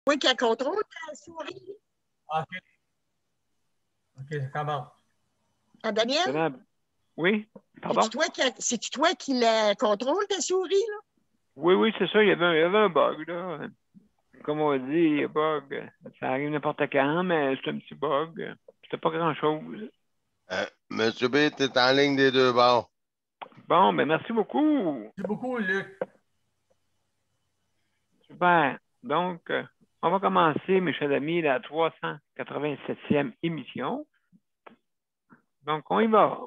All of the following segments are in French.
Oui, qui contrôle ta souris. OK. OK, ça commence. Ah, Daniel? Oui, pardon? C'est-tu toi qui la contrôle, ta souris, là? Oui, oui, c'est ça. Il y avait un bug, là. Comme on dit, bug. Ça arrive n'importe quand, mais c'est un petit bug. C'était pas grand-chose. Monsieur B, tu es en ligne des deux bords. Bon, ben merci beaucoup. Merci beaucoup, Luc. Super. Donc, on va commencer, mes chers amis, la 387e émission. Donc, on y va.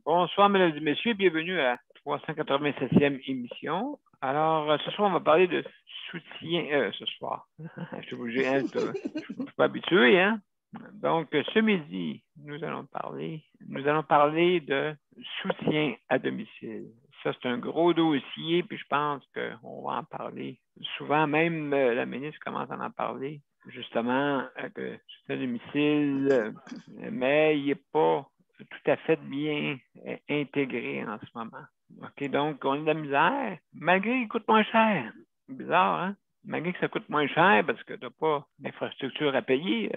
Bonsoir, mesdames et messieurs, bienvenue à la 387e émission. Alors, ce soir, on va parler de soutien. Ce soir, je suis obligé, hein, je ne suis pas habitué, hein? Donc, ce midi, nous allons parler de soutien à domicile. Ça, c'est un gros dossier, puis je pense qu'on va en parler souvent. Même la ministre commence à en parler, justement, que soutien à domicile, mais il n'est pas tout à fait bien intégré en ce moment. OK, donc, on a de la misère, malgré qu'il coûte moins cher. Bizarre, hein? Malgré que ça coûte moins cher parce que tu n'as pas d'infrastructure à payer.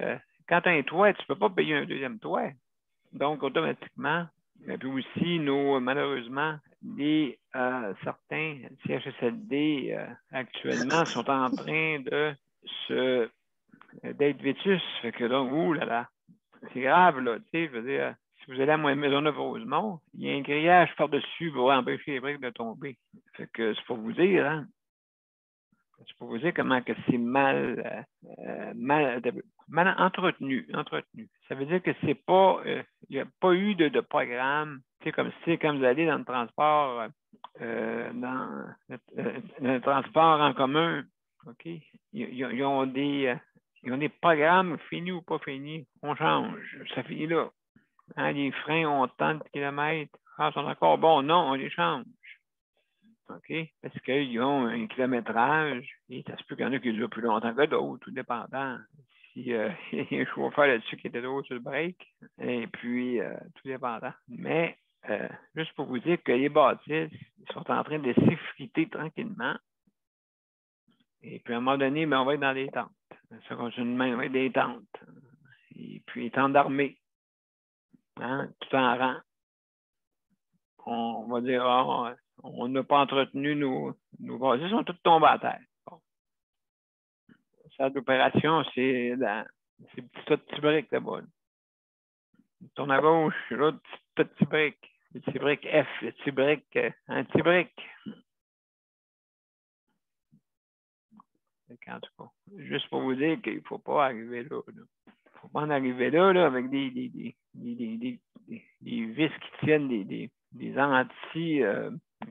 Quand tu as un toit, tu ne peux pas payer un deuxième toit. Donc, automatiquement, et puis aussi, malheureusement, certains CHSLD actuellement sont en train d'être vétus. Fait que donc, ouh là là, c'est grave, là. Tu sais, je veux dire, si vous allez à Maisonneuve-Rosemont, il y a un grillage par-dessus pour empêcher les briques de tomber. Fait que c'est pour vous dire, hein. C'est pour vous dire comment que c'est mal entretenu. Ça veut dire que c'est pas, il n'y a pas eu de programme. Tu sais, comme si quand vous allez dans le transport, dans le transport en commun, OK? Ils ont des programmes finis ou pas finis. On change. Ça finit là. Hein, les freins ont tant de kilomètres. Ah, ils sont encore bons. Non, on les change. OK? Parce qu'ils ont un kilométrage, et ça se peut qu'il y en a qui durent plus longtemps que d'autres, tout dépendant. Si il y a un chauffeur là-dessus qui était trop sur le break, et puis tout dépendant. Mais juste pour vous dire que les bâtisses sont en train de s'effriter tranquillement. Et puis à un moment donné, on va être dans des tentes. Ça continue de même, on va être des tentes. Et puis les tentes d'armée. Hein, tout en rang. On va dire, on n'a pas entretenu nos bases. Ils sont tous tombés à terre. Bon. Ça d'opération, c'est ces petits briques là-bas. Tourne à gauche, là, petit brique. Le petit brique F, le petit brique, un petit brique. En tout cas, juste pour vous dire qu'il ne faut pas arriver là. Il ne faut pas en arriver là avec des vis qui tiennent des anti,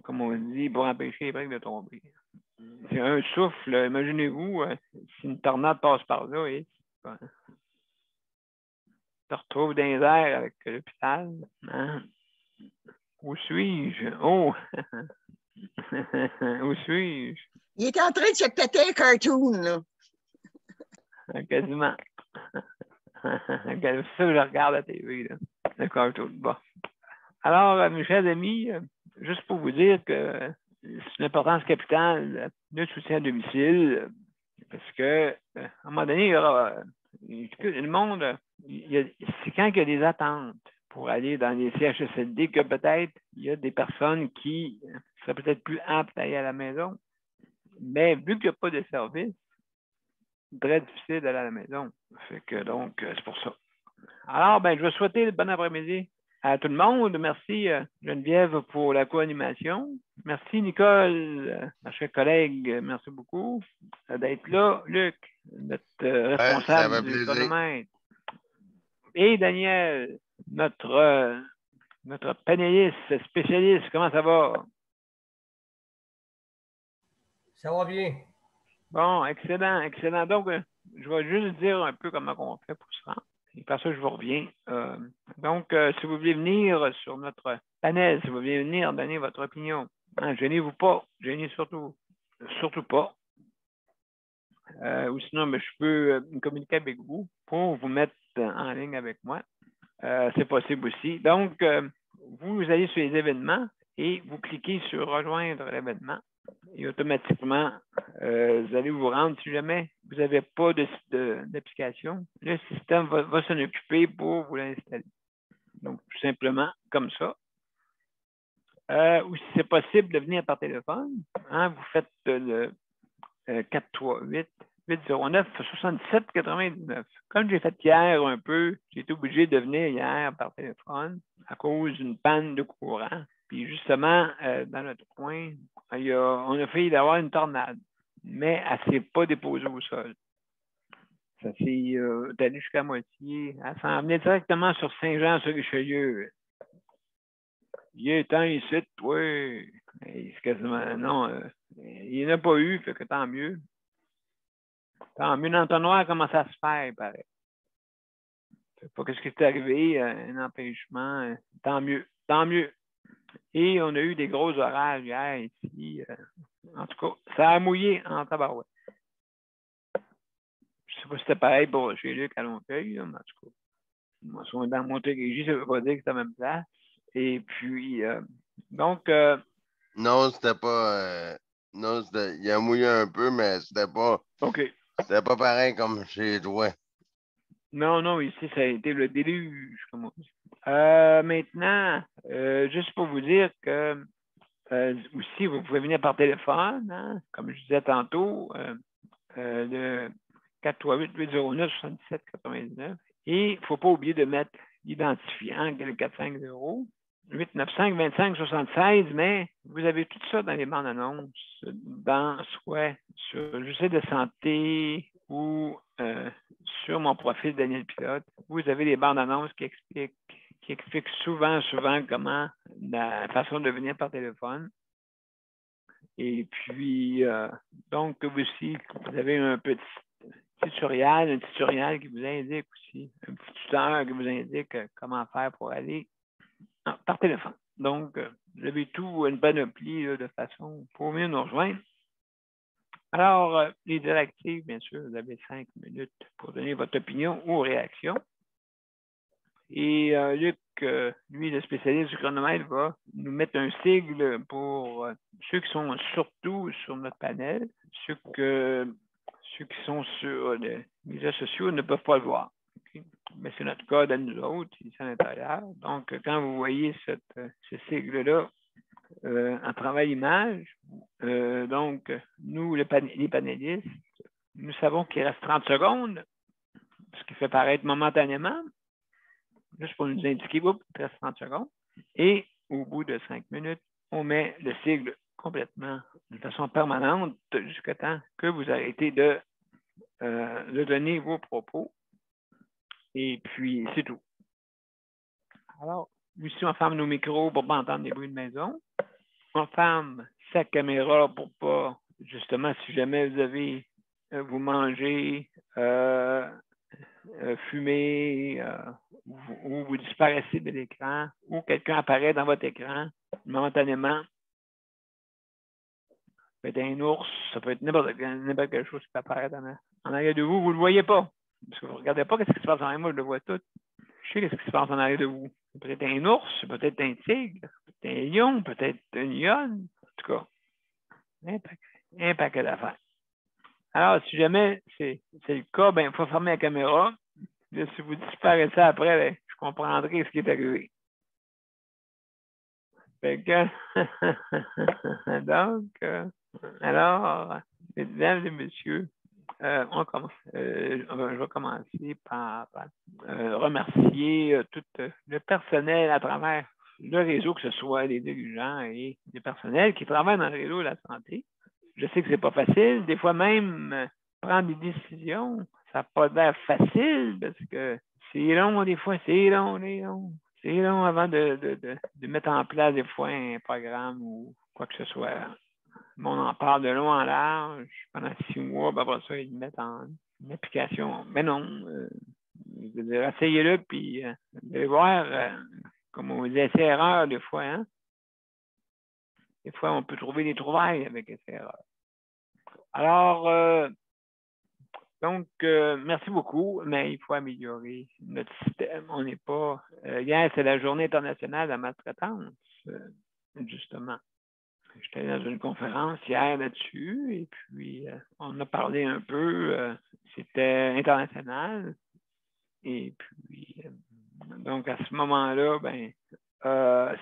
comme on dit, pour empêcher les briques de tomber. C'est un souffle, imaginez-vous, si une tornade passe par là, et tu te retrouves dans les airs avec l'hôpital. Hein? Où suis-je? Oh! Où suis-je? Il est en train de se péter un cartoon, là. Quasiment. C'est ça que je regarde à la TV, là. Le cartoon. Bon. Alors, mes chers amis, juste pour vous dire que c'est une importance capitale, le soutien à domicile, parce que à un moment donné, il y aura le monde, c'est quand il y a des attentes pour aller dans les CHSLD que peut-être il y a des personnes qui seraient peut-être plus aptes à aller à la maison. Mais vu qu'il n'y a pas de service, c'est très difficile d'aller à la maison. Fait que donc, c'est pour ça. Alors, je vais souhaiter le bon après-midi à tout le monde. Merci Geneviève pour la co-animation. Merci Nicole, ma chère collègue. Merci beaucoup d'être là. Luc, notre responsable du chronomètre. Et Daniel, notre panéliste spécialiste. Comment ça va? Ça va bien. Bon, excellent, excellent. Donc, je vais juste dire un peu comment on fait pour ça. Et par ça, je vous reviens. Donc, si vous voulez venir sur notre panel, si vous voulez venir donner votre opinion, hein, gênez-vous pas, gênez surtout pas. Ou sinon, je peux communiquer avec vous pour vous mettre en ligne avec moi. C'est possible aussi. Donc, vous allez sur les événements et vous cliquez sur rejoindre l'événement. Et automatiquement, vous allez vous rendre. Si jamais vous n'avez pas d'application, le système va s'en occuper pour vous l'installer. Donc, tout simplement comme ça. Ou si c'est possible de venir par téléphone, hein, vous faites le 438-809-7799. Comme j'ai fait hier un peu, j'ai été obligé de venir hier par téléphone à cause d'une panne de courant. Puis justement, dans notre coin, on a failli d'avoir une tornade, mais elle ne s'est pas déposée au sol. Ça s'est allé jusqu'à moitié. Elle s'en venait directement sur Saint-Jean-sur-Richelieu. Il est temps ici, oui. C'est quasiment, non, il n'y en a pas eu, fait que tant mieux. Tant mieux, l'entonnoir commence à se faire, pareil. Je ne sais pas ce qui est arrivé, un empêchement. Tant mieux, tant mieux. Et on a eu des gros orages hier ici. En tout cas, ça a mouillé en tabarouette. Je ne sais pas si c'était pareil pour chez Luc à Longueuil, mais en tout cas, moi, si on est dans Montérégie, ça ne veut pas dire que c'est la même place. Et puis, donc. Non, c'était pas. Non, il a mouillé un peu, mais c'était pas. OK. C'était pas pareil comme chez toi. Non, non, ici, ça a été le déluge, comme on dit. Maintenant, juste pour vous dire que aussi, vous pouvez venir par téléphone, hein, comme je disais tantôt, le 438-809-7799. Et il ne faut pas oublier de mettre l'identifiant, qui est le 450. 895-25-76, mais vous avez tout ça dans les bandes annonces, soit sur le site de santé ou sur mon profil Daniel Pilote. Vous avez les bandes annonces qui expliquent souvent comment la façon de venir par téléphone. Et puis, donc, aussi, vous avez un petit tutoriel qui vous indique aussi, un petit tuteur qui vous indique comment faire pour aller par téléphone. Donc, vous avez tout, une panoplie de façon pour venir nous rejoindre. Alors, les directives, bien sûr, vous avez 5 minutes pour donner votre opinion ou réaction. Et Luc, lui, le spécialiste du chronomètre, va nous mettre un sigle pour ceux qui sont surtout sur notre panel, ceux qui sont sur les médias sociaux ne peuvent pas le voir. Okay? Mais c'est notre code à nous autres, ici à l'intérieur. Donc, quand vous voyez ce sigle-là en travail image, donc, nous, les panélistes, nous savons qu'il reste 30 secondes, ce qui fait paraître momentanément, juste pour nous indiquer, il reste 30 secondes. Et au bout de 5 minutes, on met le sigle complètement, de façon permanente, jusqu'à temps que vous arrêtez de donner vos propos. Et puis, c'est tout. Alors, ici, on ferme nos micros pour ne pas entendre des bruits de maison. On ferme sa caméra pour pas, justement, si jamais vous avez, vous mangez, fumez, ou vous disparaissez de l'écran, ou quelqu'un apparaît dans votre écran momentanément. Ça peut être un ours, ça peut être n'importe quelle chose qui peut apparaître en arrière de vous. Vous ne le voyez pas. Parce que vous ne regardez pas ce qui se passe en arrière. Moi, je le vois tout. Je sais ce qui se passe en arrière de vous. C'est peut-être un ours, peut-être un tigre, peut-être un lion, peut-être une lionne. En tout cas, un paquet d'affaires. Alors, si jamais c'est le cas, il faut fermer la caméra. Là, si vous disparaissez après, je comprendrai ce qui est arrivé. Fait que, donc, alors, mesdames et messieurs, on commence. Je vais commencer par remercier tout le personnel à travers le réseau, que ce soit les dirigeants et les personnels qui travaillent dans le réseau de la santé. Je sais que c'est pas facile. Des fois même, prendre des décisions, ça n'a pas l'air facile parce que c'est long, des fois, c'est long. C'est long avant de mettre en place des fois un programme ou quoi que ce soit. monde en parle de long en large pendant 6 mois, ben après ça, ils le mettent en application. Mais non, je veux dire, essayez-le, puis vous allez voir, comme on dit, essai-erreur des fois, hein? Des fois, on peut trouver des trouvailles avec essai-erreur. Alors, donc, merci beaucoup, mais il faut améliorer notre système. On n'est pas... hier, c'est la Journée internationale de la maltraitance, justement. J'étais dans une conférence hier là-dessus, et puis on a parlé un peu, c'était international, et puis, donc à ce moment-là, ben,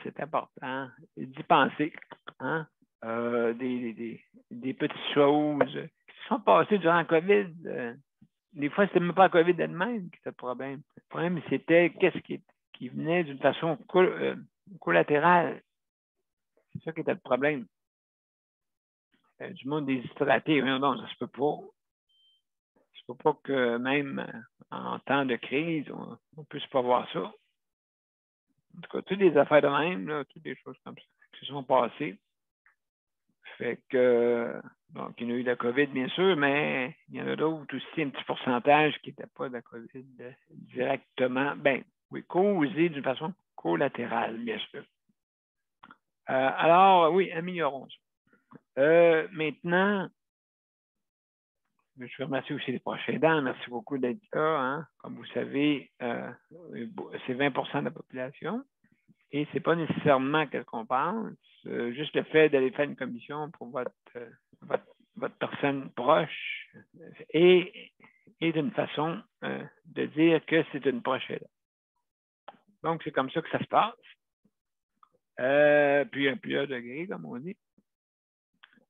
c'est important d'y penser, hein? Des petites choses qui sont passées durant la COVID. Des fois, c'était même pas la COVID elle-même qui était le problème. Le problème, c'était qu'est-ce qui venait d'une façon collatérale. C'est ça qui était le problème. Du monde des stratégies, non, ça se peut pas. Ça se peut pas que même en temps de crise, on ne puisse pas voir ça. En tout cas, toutes les affaires de même, là, toutes les choses comme ça qui se sont passées. Fait que, donc, il y en a eu de la COVID, bien sûr, mais il y en a d'autres aussi, un petit pourcentage qui n'était pas de la COVID directement. Ben, oui, causé d'une façon collatérale, bien sûr. Alors, oui, améliorons ça. Maintenant, je veux remercier aussi les proches aidants. Merci beaucoup d'être là. Hein. Comme vous savez, c'est 20% de la population. Et ce n'est pas nécessairement ce qu'on pense. Juste le fait d'aller faire une commission pour votre personne proche est une façon de dire que c'est une proche aidante. Donc, c'est comme ça que ça se passe. Puis, à plusieurs degrés, comme on dit.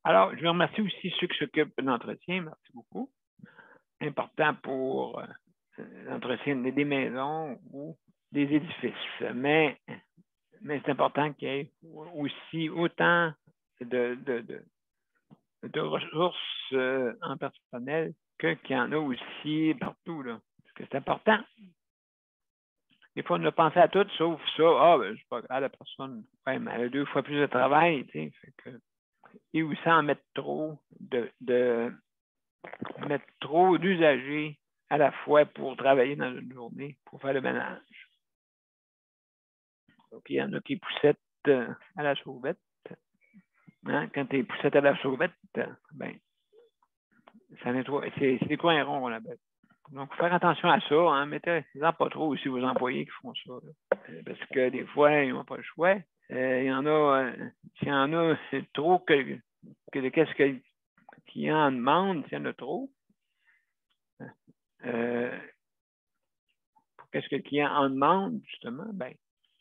Alors, je veux remercier aussi ceux qui s'occupent de l'entretien. Merci beaucoup. Important pour l'entretien des maisons ou des édifices. Mais c'est important qu'il y ait aussi autant de ressources en personnel qu'il y en a aussi partout. Là. Parce que c'est important. Des fois, on a pensé à tout, sauf ça. Ah, ben, je ne sais pas grave, la personne, ouais, mais elle a 2 fois plus de travail, tu sais. Fait que, et aussi en mettre trop mettre trop d'usagers à la fois pour travailler dans une journée, pour faire le ménage. Donc, il y en a qui poussettent à la sauvette. Hein? Quand tu es poussette à la sauvette, ben, ça nettoie. C'est des coins ronds, on l'appelle. Donc, faire attention à ça. Hein? Mettez-en pas trop aussi vos employés qui font ça. Parce que des fois, ils n'ont pas le choix. Il y en a, s'il y en a trop que qu'est-ce que le client demande, s'il y en a trop, pour qu'est-ce que le client en demande, justement, ben,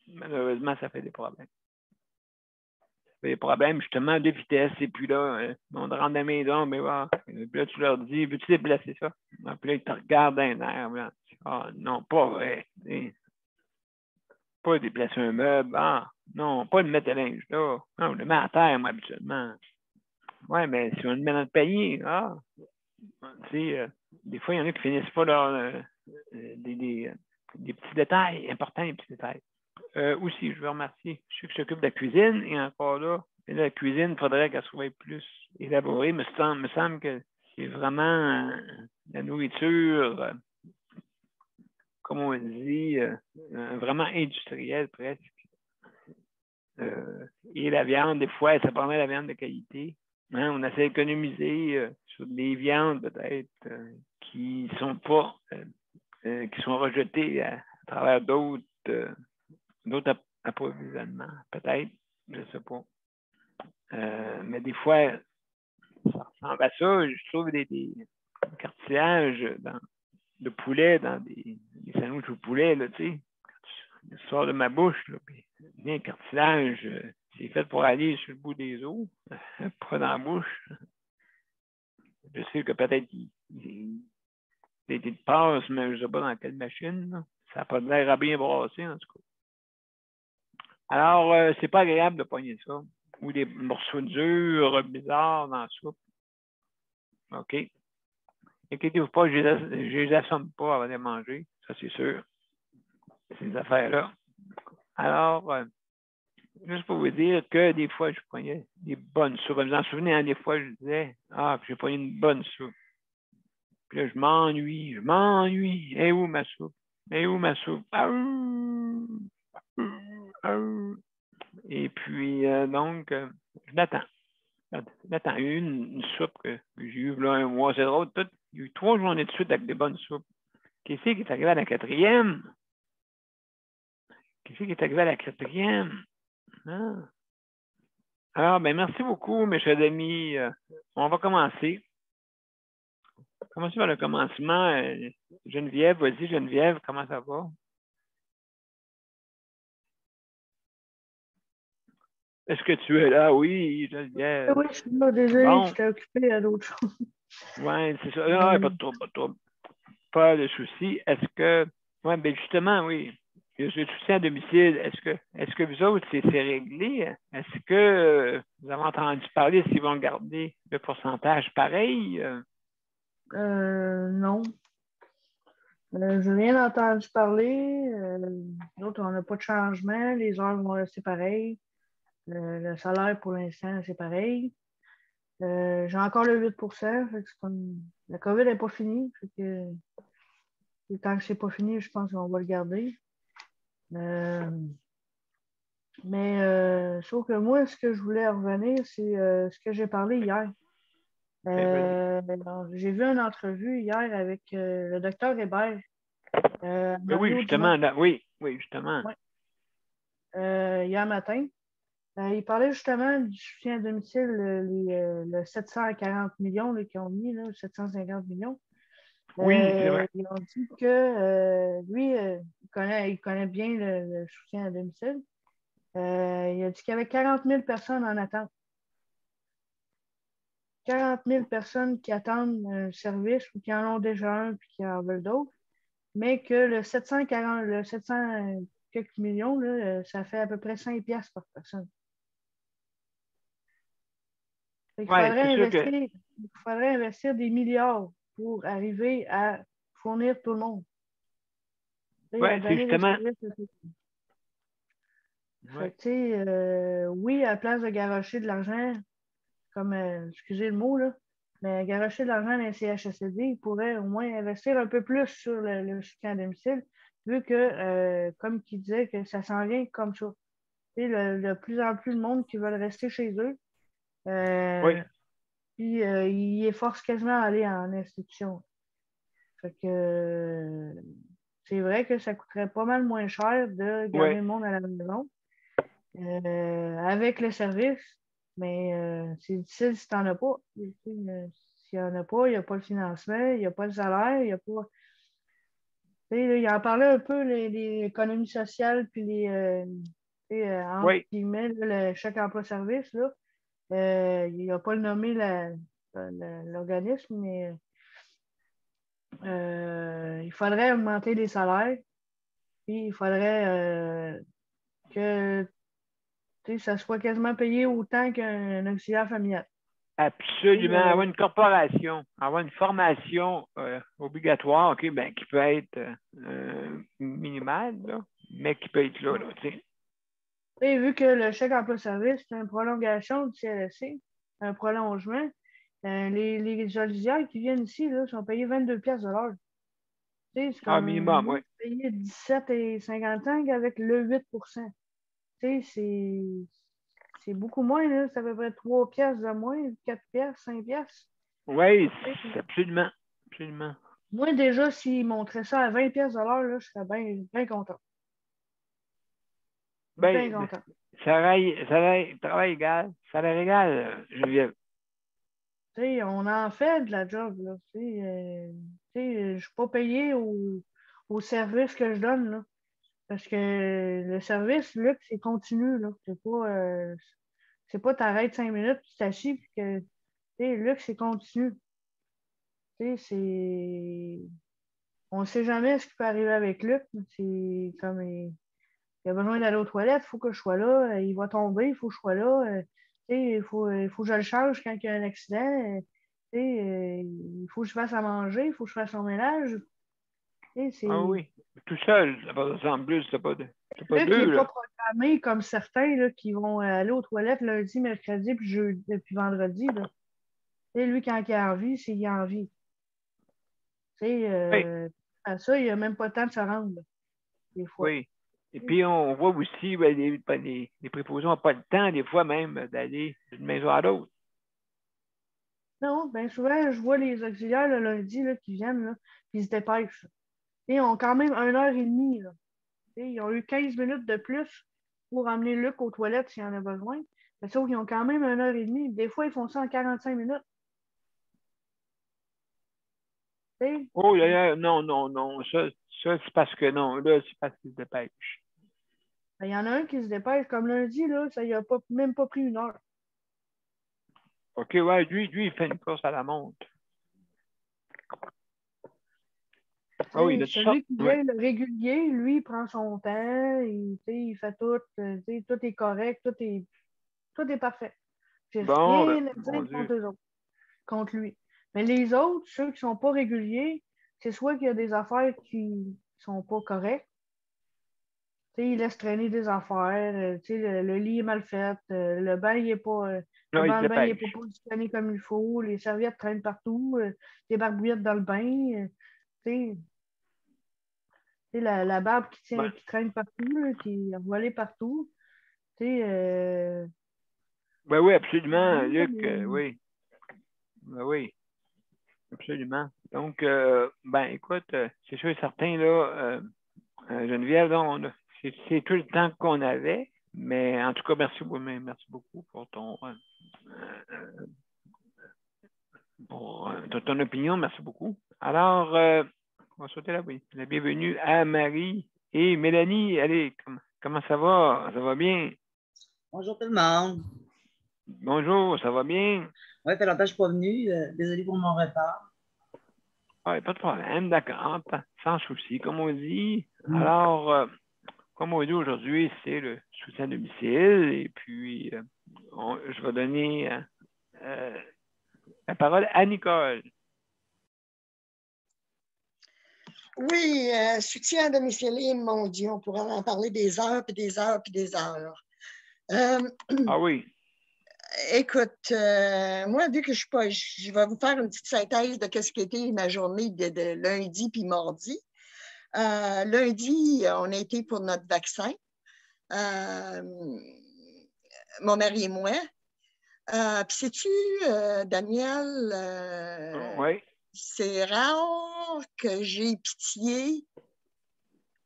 malheureusement, ça fait des problèmes. Ça fait des problèmes, justement, de vitesse. Et puis là, on rentre dans mes dents, mais voilà. Puis là, tu leur dis, veux-tu déplacer ça? Et puis là, ils te regardent dans les nerfs. Ah, non, pas vrai. Pas déplacer un meuble. Ah, non, pas le mettre à linge là. Non, on le met à terre, moi, habituellement. Ouais, mais si on le met dans le panier, tu sais, des fois, il y en a qui finissent pas leur, des petits détails importants, des petits détails. Aussi, je veux remercier ceux qui s'occupent de la cuisine. Et encore là, la cuisine, il faudrait qu'elle soit plus élaborée. Me semble que c'est vraiment la nourriture, comme on dit, vraiment industrielle presque. Et la viande, des fois, ça permet la viande de qualité. Hein, on essaie d'économiser sur des viandes peut-être qui sont pas, qui sont rejetées à travers d'autres approvisionnements, peut-être, je ne sais pas. Mais des fois, ça ressemble à ça. Je trouve des cartilages de poulet dans des sandwichs au poulet, là, tu sais. Je sors de ma bouche, là, puis un cartilage, c'est fait pour aller sur le bout des os, pas dans la bouche. Je sais que peut-être il été de passe, mais je ne sais pas dans quelle machine. Là. Ça n'a pas l'air à bien brasser, en tout cas. Alors, c'est pas agréable de pogner ça. Ou des morceaux durs, bizarres dans la soupe. OK. Inquiétez-vous pas, je ne les assomme pas avant de les manger. Ça, c'est sûr. Ces affaires-là. Alors, juste pour vous dire que des fois, je prenais des bonnes soupes. Vous en souvenez, hein, des fois, je disais, ah, puis j'ai pris une bonne soupe. Puis là, je m'ennuie. Et où ma soupe? Et où ma soupe? Aou! Aou! Aou! Et puis, donc, je l'attends. J'attends une soupe que j'ai eue là un mois. C'est drôle, tout. Il y a eu 3 journées de suite avec des bonnes soupes. Qu'est-ce qui est arrivé à la 4e? Qu'est-ce qui est arrivé à la 4e? Ah. Alors, ben, merci beaucoup, mes chers amis. On va commencer. Commencer par le commencement. Geneviève, vas-y, Geneviève, comment ça va? Est-ce que tu es là? Oui, Geneviève. Oui, je suis là, désolé, Bon. j'étais occupée à d'autres choses. Oui, c'est ça. Non, pas de trouble, pas de trouble. Pas de souci. Est-ce que. Oui, bien justement, oui. Le soutien à domicile, est-ce que vous autres, c'est réglé? Est-ce que vous avez entendu parler s'ils vont garder le pourcentage pareil? Non. Je n'ai rien entendu parler. Nous autres, on n'a pas de changement. Les heures vont rester pareilles. Le salaire, pour l'instant, c'est pareil. J'ai encore le 8 fait que c'est comme... La COVID n'est pas finie. Fait que... Tant que c'est pas fini, je pense qu'on va le garder. Mais sauf que moi, ce que je voulais revenir, c'est ce que j'ai parlé hier. J'ai vu une entrevue hier avec le docteur Hébert. Oui, justement. Là, oui, justement. Ouais. Hier matin. Il parlait justement du soutien à domicile, le 740 millions qu'ils ont mis, là, 750 millions. Oui, c'est vrai. Ils ont dit que lui, il connaît bien le soutien à domicile. Il a dit qu'il y avait 40 000 personnes en attente. 40 000 personnes qui attendent un service ou qui en ont déjà un puis qui en veulent d'autres, mais que le 700 quelques millions, là, ça fait à peu près 5 piastres par personne. Il faudrait investir des milliards pour arriver à fournir tout le monde. Oui, c'est justement. Oui, à la place de garocher de l'argent, comme, excusez le mot, là, mais garocher de l'argent dans les CHSLD, il pourrait au moins investir un peu plus sur le soutien à domicile, vu que, comme il disait, que ça s'en vient comme ça. De plus en plus de monde qui veulent rester chez eux. Oui. Puis ils les forcent quasiment à aller en institution. Fait que c'est vrai que ça coûterait pas mal moins cher de garder le monde à la maison avec le service, mais c'est difficile si tu n'en as pas. S'il n'y en a pas, il n'y a pas le financement, il n'y a pas le salaire, il n'y a pas. Il en parlait un peu, l'économie sociale, puis entre guillemets, le chèque emploi-service. Il n'a pas nommé l'organisme, mais il faudrait augmenter les salaires. Puis il faudrait que ça soit quasiment payé autant qu'un auxiliaire familial. Absolument. Avoir une corporation, avoir une formation obligatoire, OK, ben, qui peut être minimale, là, mais qui peut être là, tu sais. Et vu que le chèque emploi-service, c'est une prolongation du CLSC, un prolongement, les auxiliaires qui viennent ici là, sont payés 22 piastres de l'heure. C'est comme minimum, oui. Payé 17,55 avec le 8 c'est beaucoup moins, là. C'est à peu près 3 piastres de moins, 4 piastres, 5 piastres. Oui, absolument. Absolument. Moi, déjà, s'ils montraient ça à 20 piastres de l'heure, là, je serais bien content. Bien content. Travail égal, salaire égal, Geneviève. On en fait de la job, là. Je ne suis pas payé au service que je donne, là. Parce que le service, Luc, c'est continu, là. C'est pas t'arrêtes 5 minutes, tu t'assis, puis que, Luc, c'est continu. On ne sait jamais ce qui peut arriver avec Luc. C'est comme, il a besoin d'aller aux toilettes, il faut que je sois là. Il va tomber, il faut que je sois là. Il faut que je le change quand il y a un accident. Il faut que je fasse à manger, il faut que je fasse son ménage. Ah oui, tout seul, ça va en plus, t'as pas deux. Luc, il n'est pas programmé programmé comme certains là, qui vont aller aux toilettes lundi, mercredi, puis vendredi. Là. Lui, quand il a envie, c'est qu'il a envie. Oui. À ça, il n'a même pas le temps de se rendre, là, des fois. Oui. Et puis, on voit aussi, ben, les préposés n'ont pas le temps, des fois même, d'aller d'une maison à l'autre. Non, bien souvent, je vois les auxiliaires le lundi là, qui viennent, là, puis ils se dépêchent. Ils ont quand même 1h30. Là. Ils ont eu 15 minutes de plus pour emmener Luc aux toilettes s'il en a besoin. Mais sauf qu'ils ont quand même 1h30. Des fois, ils font ça en 45 minutes. T'sais? Oh, là, non. Ça c'est parce que non. Là, c'est parce qu'ils se dépêchent. Il y en a un qui se dépêche. Comme lundi, là, ça n'a même pas pris 1 heure. OK, ouais, lui, il fait une course à la montre. Ah oui, celui qui vient le régulier, lui, il prend son temps, il fait tout, tout est correct, tout est parfait. J'ai rien à dire contre eux autres, contre lui. Mais les autres, ceux qui ne sont pas réguliers, c'est soit qu'il y a des affaires qui ne sont pas correctes. Il laisse traîner des affaires, le lit est mal fait, le bain n'est pas. Le bain n'est pas positionné comme il faut, les serviettes traînent partout, des barbouillettes dans le bain. La barbe qui traîne partout, là, qui est envolée partout. Ben oui, absolument, Luc, oui. Ben oui, absolument. Donc, ben écoute, c'est sûr et certain, là, Geneviève, c'est tout le temps qu'on avait, mais en tout cas, merci beaucoup pour ton opinion, merci beaucoup. Alors, on va souhaiter la bienvenue à Marie et Mélanie. Allez, comment ça va? Ça va bien? Bonjour tout le monde. Bonjour, ça va bien? Oui, ça fait longtemps que je ne suis pas venue. Désolé pour mon retard. Oui, pas de problème, d'accord. Sans souci, comme on dit. Alors, comme on dit aujourd'hui, c'est le soutien à domicile. Et puis, je vais donner la parole à Nicole. Oui, soutien à domicile, mon Dieu, on pourrait en parler des heures, puis des heures, puis des heures. Ah oui. Écoute, moi, vu que je vais vous faire une petite synthèse de ce qu'était ma journée de lundi puis mardi. Lundi, on a été pour notre vaccin, mon mari et moi. Puis sais-tu, Daniel, oui. C'est rare que j'ai pitié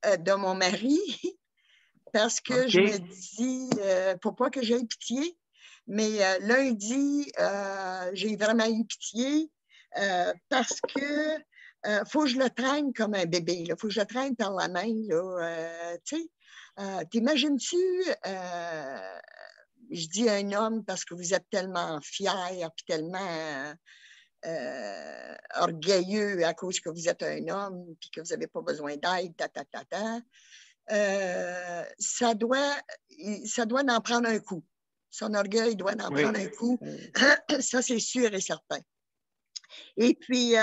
de mon mari parce que je me dis, faut pas que j'aie pitié, mais lundi, j'ai vraiment eu pitié parce que faut que je le traîne comme un bébé. Il faut que je le traîne par la main. T'imagines-tu, je dis un homme parce que vous êtes tellement fiers et tellement orgueilleux à cause que vous êtes un homme et que vous n'avez pas besoin d'aide, ça doit en prendre un coup. Son orgueil doit en prendre un coup. Ça, c'est sûr et certain. Et puis,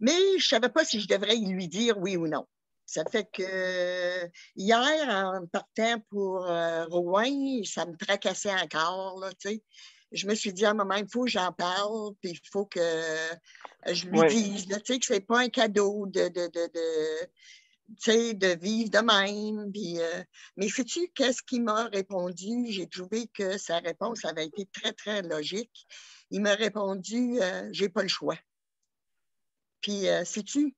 mais je ne savais pas si je devrais lui dire oui ou non. Ça fait que hier, en partant pour Rouen, ça me tracassait encore, là, tu sais. Je me suis dit à un moment, il faut que j'en parle, puis il faut que je lui dise là, que ce n'est pas un cadeau de vivre de même. Puis, mais sais-tu qu'est-ce qu'il m'a répondu? J'ai trouvé que sa réponse avait été très, très logique. Il m'a répondu, j'ai pas le choix. Puis, sais-tu,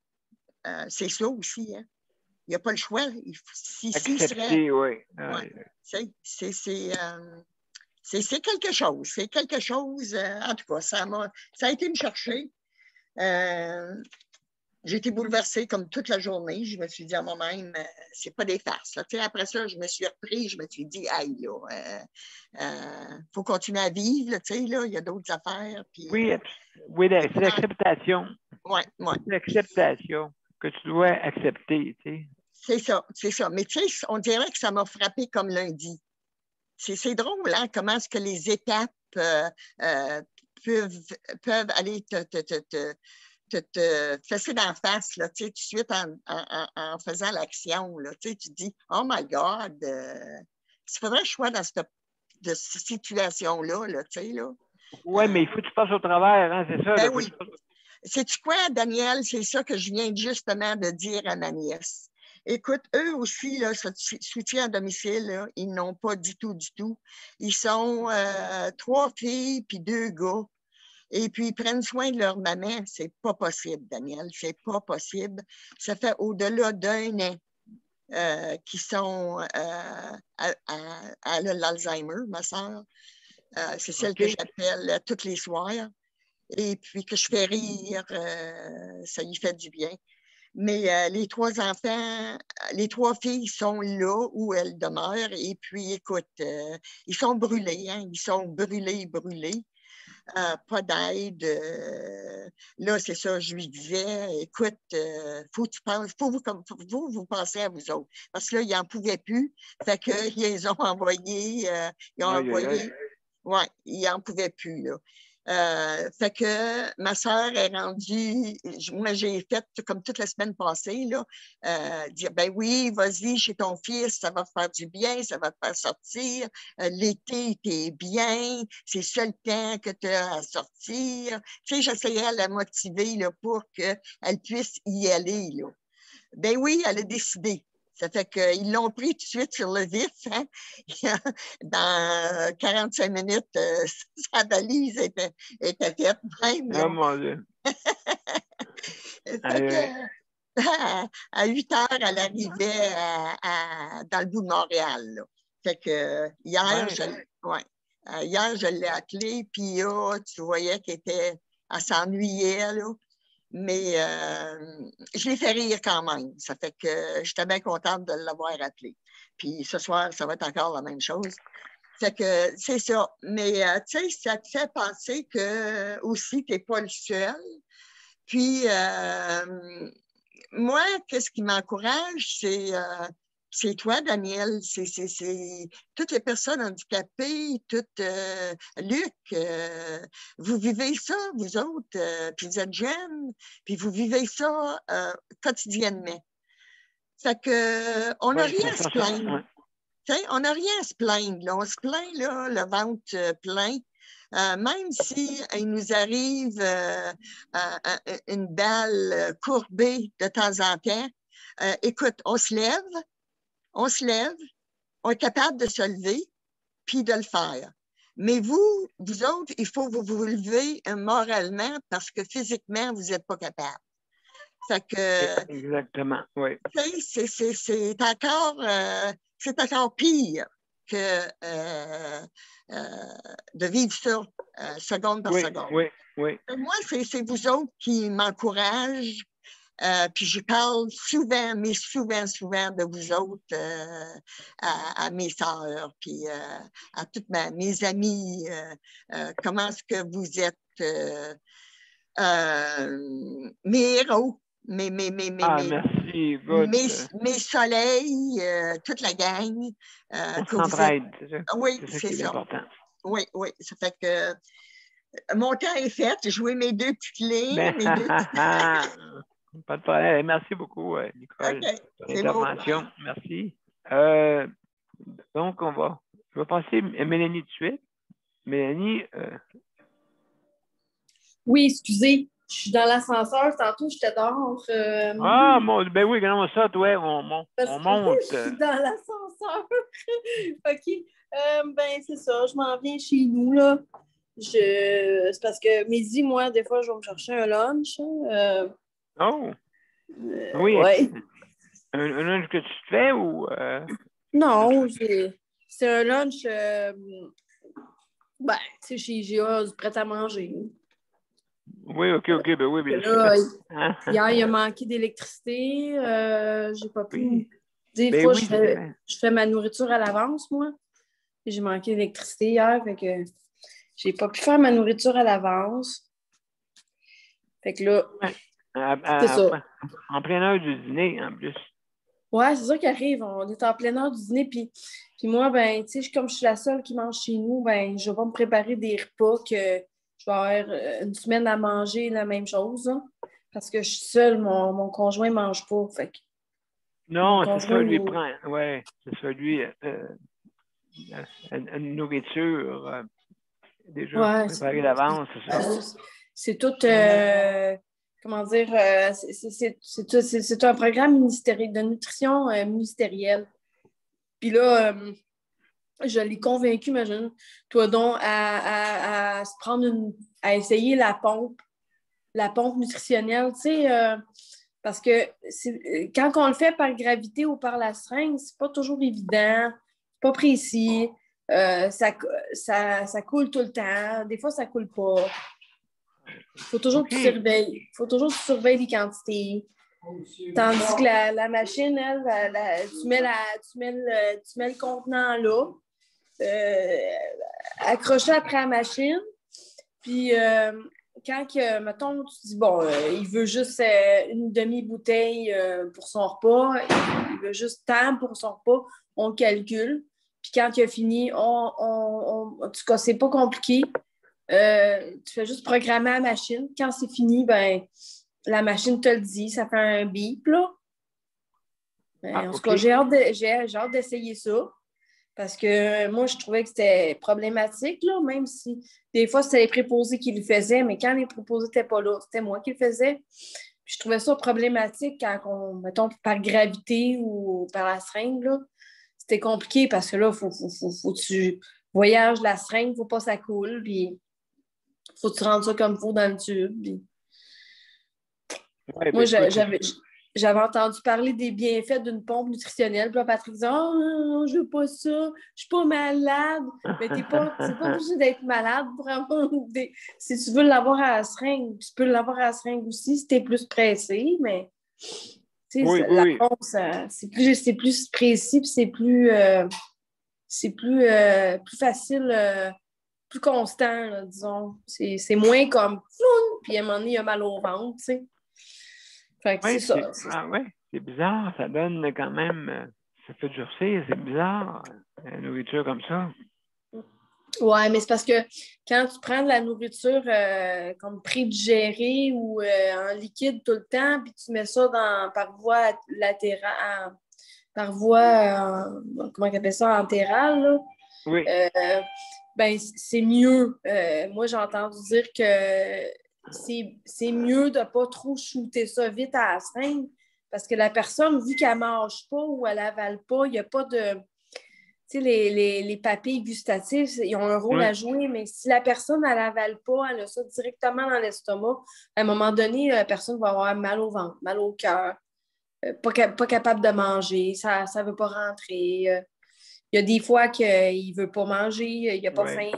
c'est ça aussi, hein? Il n'y a pas le choix. Accepter, oui. C'est quelque chose. C'est quelque chose. En tout cas, ça a été me chercher. J'ai été bouleversée comme toute la journée. Je me suis dit à moi-même, c'est pas des farces. Après ça, je me suis repris. Je me suis dit, aïe, là, faut continuer à vivre. Là, il y a d'autres affaires. Puis, oui, c'est l'acceptation. Oui. C'est l'acceptation que tu dois accepter. C'est ça. Mais tu sais, on dirait que ça m'a frappé comme lundi. C'est drôle, hein, comment est-ce que les étapes peuvent aller te fesser d'en face, là, tout de suite en faisant l'action. Tu te dis, oh my God, faudrait que je sois dans cette situation-là, là, tu sais, là. Oui, mais il faut que tu passes au travers, hein, c'est ça. Ben Là, oui. Sais-tu quoi, Daniel? C'est ça que je viens justement de dire à ma nièce. Écoute, eux aussi, là, ce soutien à domicile, là, ils n'ont pas du tout, du tout. Ils sont 3 filles puis 2 gars. Et puis, ils prennent soin de leur maman. C'est pas possible, Daniel. C'est pas possible. Ça fait au-delà d'1 an qui sont à l'Alzheimer, ma soeur. C'est celle que j'appelle toutes les soirs. Et puis que je fais rire, ça y fait du bien. Mais les 3 enfants, les 3 filles sont là où elles demeurent. Et puis, écoute, ils sont brûlés, hein? Ils sont brûlés, brûlés. Pas d'aide. Là, c'est ça, je lui disais, écoute, faut vous pensez à vous autres. Parce que là, ils n'en pouvaient plus. Fait qu'ils les ont envoyés. Ils ont envoyé. Oui, ils n'en pouvaient plus, là. Fait que ma soeur est rendue, moi j'ai fait comme toute la semaine passée, là, dire ben oui, vas-y chez ton fils, ça va te faire du bien, ça va te faire sortir. L'été, t'es bien, c'est le seul temps que tu as à sortir. Tu sais, j'essayais de la motiver là, pour qu'elle puisse y aller. Là. Ben oui, elle a décidé. Ça fait qu'ils l'ont pris tout de suite sur le vif. Hein? Dans 45 minutes, sa valise était faite même. Oh mon Dieu. Fait que, à 8 heures, elle arrivait dans le bout de Montréal. Là. Fait que hier, hier, je l'ai appelée, puis tu voyais qu'elle s'ennuyait. Là. Mais je l'ai fait rire quand même. Ça fait que j'étais bien contente de l'avoir appelé. Puis ce soir, ça va être encore la même chose. Fait que c'est ça. Mais tu sais, ça te fait penser que aussi, tu n'es pas le seul. Puis moi, qu'est-ce qui m'encourage, c'est toi, Daniel, c'est toutes les personnes handicapées, Luc, vous vivez ça, vous autres, puis vous êtes jeunes, puis vous vivez ça quotidiennement. Fait que, on n'a rien à se plaindre. On n'a rien à se plaindre. Là. On se plaint, là, le ventre plein. Même si il nous arrive une balle courbée de temps en temps, écoute, on se lève, on est capable de se lever puis de le faire. Mais vous autres, il faut vous lever moralement parce que physiquement, vous n'êtes pas capable. Fait que, exactement, oui. C'est encore pire que de vivre ça seconde par seconde. Oui. Moi, c'est vous autres qui m'encouragent. Puis je parle souvent, mais souvent de vous autres à mes sœurs, puis à toutes mes amies. Comment est-ce que vous êtes mes héros, merci. Mes soleils, toute la gang. On s'entraide, c'est ça? Oui, c'est ça. Important. Oui, ça fait que mon temps est fait. J'ai joué mes 2 petites lignes. Pas de problème. Merci beaucoup, Nicole, pour l'intervention. Bon. Merci. Donc, je vais passer à Mélanie tout de suite. Mélanie. Oui, excusez. Je suis dans l'ascenseur. Tantôt, j'étais dehors. Ben oui, comment ça, toi? On monte. Je suis dans l'ascenseur. OK. Ben, c'est ça. Je m'en viens chez nous, là. C'est parce que midi, moi, des fois, je vais me chercher un lunch. Oui. Ouais. Un lunch que tu te fais ou... Non, c'est un lunch... ben, tu sais, chez IGA, du prêt à manger. Oui, OK, ben oui, bien sûr. Hier, il a manqué d'électricité. J'ai pas pu... Des fois, je fais ma nourriture à l'avance, moi. J'ai manqué d'électricité hier, fait que j'ai pas pu faire ma nourriture à l'avance. Fait que là... c'est ça. En pleine heure du dîner, en plus. Ouais, c'est ça qui arrive. On est en pleine heure du dîner. Puis moi, ben, tu sais, comme je suis la seule qui mange chez nous, ben, je vais pas me préparer des repas que je vais avoir une semaine à manger la même chose. Hein, parce que je suis seule, mon conjoint ne mange pas. Fait que non, c'est ça, lui prend. Ouais, c'est ça, lui. une nourriture déjà Ouais, préparée d'avance, c'est ça. c'est tout, comment dire, c'est un programme ministériel, de nutrition ministérielle. Puis là, je l'ai convaincu, imagine, toi donc, à se prendre à essayer la pompe nutritionnelle, tu sais, parce que quand on le fait par gravité ou par la seringue, c'est pas toujours évident, c'est pas précis, ça coule tout le temps, des fois ça coule pas. Faut toujours que tu surveilles. Faut toujours que tu surveilles les quantités. Tandis que la machine, elle, tu mets le contenant là, accroché après la machine. Puis quand, mettons, tu dis, bon, il veut juste une demi-bouteille pour son repas, il veut juste tant pour son repas, on calcule. Puis quand il a fini, en tout cas, c'est pas compliqué. Tu fais juste programmer la machine. Quand c'est fini, ben, la machine te le dit, ça fait un bip, là. En tout cas, j'ai hâte d'essayer ça. Parce que moi, je trouvais que c'était problématique, là, même si des fois, c'était les préposés qui le faisaient, mais quand les préposés n'étaient pas là, c'était moi qui le faisais. Puis je trouvais ça problématique quand mettons, par gravité ou par la seringue, là. C'était compliqué parce que là, faut que tu voyages la seringue, il ne faut pas que ça coule, puis faut que tu rentres ça comme il faut dans le tube. Puis... Ouais, moi, j'avais entendu parler des bienfaits d'une pompe nutritionnelle. Puis là, Patrick disait « Oh, non, je veux pas ça, je suis pas malade. » Mais c'est pas obligé d'être malade pour avoir si tu veux l'avoir à la seringue, tu peux l'avoir à la seringue aussi si tu es plus pressé, mais la pompe, c'est plus précis puis c'est plus facile, plus constant, là, disons. C'est moins comme puis à un moment donné, il a mal au ventre, tu sais. Fait que c'est ça. C'est bizarre, ça donne quand même, ça fait durcir, c'est bizarre, la nourriture comme ça. Ouais, mais c'est parce que quand tu prends de la nourriture comme prédigérée ou en liquide tout le temps, puis tu mets ça par voie latérale, par voie, comment on appelle ça, entérale, là, oui. Ben, c'est mieux. Moi, j'ai entendu dire que c'est mieux de ne pas trop shooter ça vite à la seringue parce que la personne, vu qu'elle ne mange pas ou elle n'avale pas, il n'y a pas de... Tu sais, les papilles gustatives, ils ont un rôle à jouer, mais si la personne, elle n'avale pas, elle a ça directement dans l'estomac, à un moment donné, la personne va avoir mal au ventre, mal au cœur, pas capable de manger, ça ne veut pas rentrer. Il y a des fois qu'il ne veut pas manger, il n'a pas faim.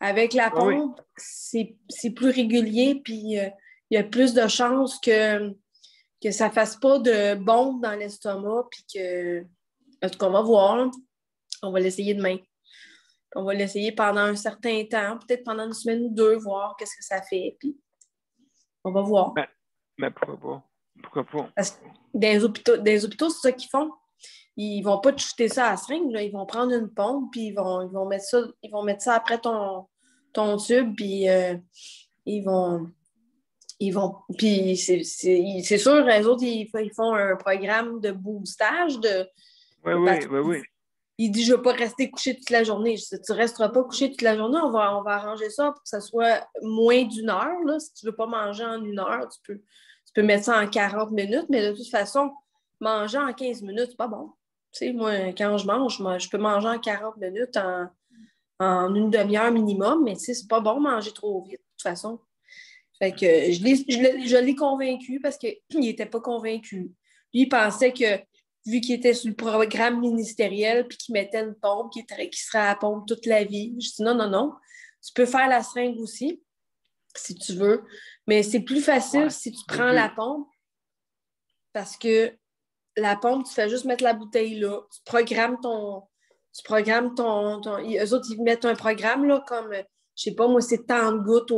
Avec la pompe, c'est plus régulier, puis il y a plus de chances que ça ne fasse pas de bombe dans l'estomac, puis que... En tout cas, on va voir. Là. On va l'essayer demain. On va l'essayer pendant un certain temps, peut-être pendant une semaine ou deux, voir qu'est-ce que ça fait, puis on va voir. Mais pourquoi pas? Pourquoi pas? Parce que des hôpitaux, c'est ça qu'ils font. Ils ne vont pas te shooter ça à la seringue, là. Ils vont prendre une pompe, puis ils vont mettre ça après ton tube, puis ils vont. Puis c'est sûr, eux autres, ils font un programme de boostage. Oui. Il dit, je ne vais pas rester couché toute la journée. Je dis, tu ne resteras pas couché toute la journée. On va arranger ça pour que ça soit moins d'une heure. Là. Si tu ne veux pas manger en une heure, tu peux mettre ça en 40 minutes, mais de toute façon, manger en 15 minutes, c'est pas bon. Tu sais, moi, quand je mange, je peux manger en 40 minutes en une demi-heure minimum, mais tu sais, c'est pas bon manger trop vite, de toute façon. Fait que je l'ai convaincu parce qu'il n'était pas convaincu. Lui, il pensait que, vu qu'il était sur le programme ministériel puis qu'il mettait une pompe qui serait à la pompe toute la vie, je dis non. Tu peux faire la seringue aussi, si tu veux, mais c'est plus facile si tu prends la pompe parce que la pompe, tu fais juste mettre la bouteille là. Tu programmes ton... Eux autres, ils mettent un programme là, comme, je sais pas, moi, c'est tant de gouttes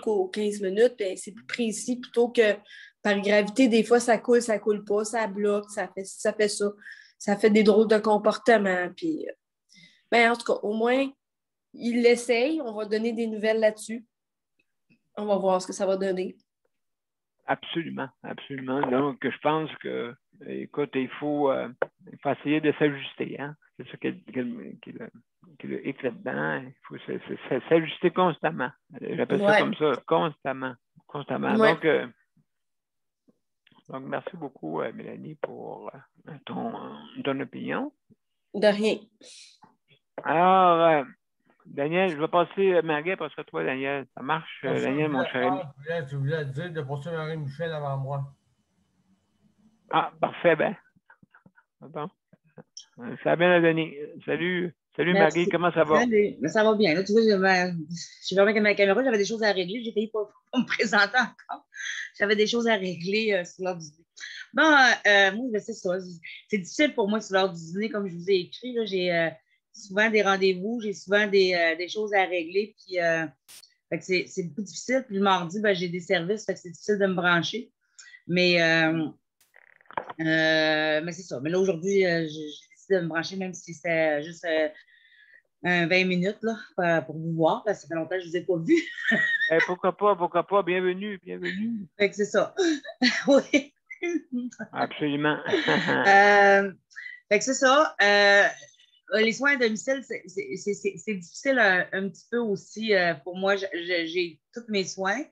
aux 15 minutes, puis c'est plus précis plutôt que par gravité, des fois, ça coule pas, ça bloque, ça fait ça. Ça fait des drôles de comportements. Puis, en tout cas, au moins, ils l'essayent. On va donner des nouvelles là-dessus. On va voir ce que ça va donner. Absolument. Donc, je pense que, écoute, il faut essayer de s'ajuster. Hein? c'est ça qui est le hic là-dedans. Il faut s'ajuster constamment. J'appelle ça comme ça, constamment. Ouais. Donc, merci beaucoup, Mélanie, pour ton opinion. De rien. Alors, Daniel, je vais passer Marie parce que toi, Daniel, ça marche, Daniel, mon cher. Je voulais te dire de poursuivre Marie-Michel avant moi. Ah, parfait, ben. Bon. Ça a bien donné. Salut, Merci. Marie, comment ça va? Salut. Mais ça va bien. Là, tu vois, j'ai fermé ma caméra, j'avais des choses à régler. J'ai failli pas me présenter encore. J'avais des choses à régler sur l'heure du dîner. Bon, moi, c'est ça. C'est difficile pour moi sur l'heure du dîner, comme je vous ai écrit. J'ai souvent des rendez-vous, j'ai souvent des choses à régler. Puis, fait que c'est beaucoup difficile. Puis le mardi, j'ai des services, fait que c'est difficile de me brancher. Mais c'est ça. Mais là, aujourd'hui, j'ai décidé de me brancher, même si c'était juste 20 minutes là, pour vous voir, parce que ça fait longtemps que je ne vous ai pas vu. Pourquoi pas? Bienvenue. Fait que c'est ça. Oui. Absolument. Fait que c'est ça. Les soins à domicile, c'est difficile un petit peu aussi pour moi. J'ai tous mes soins.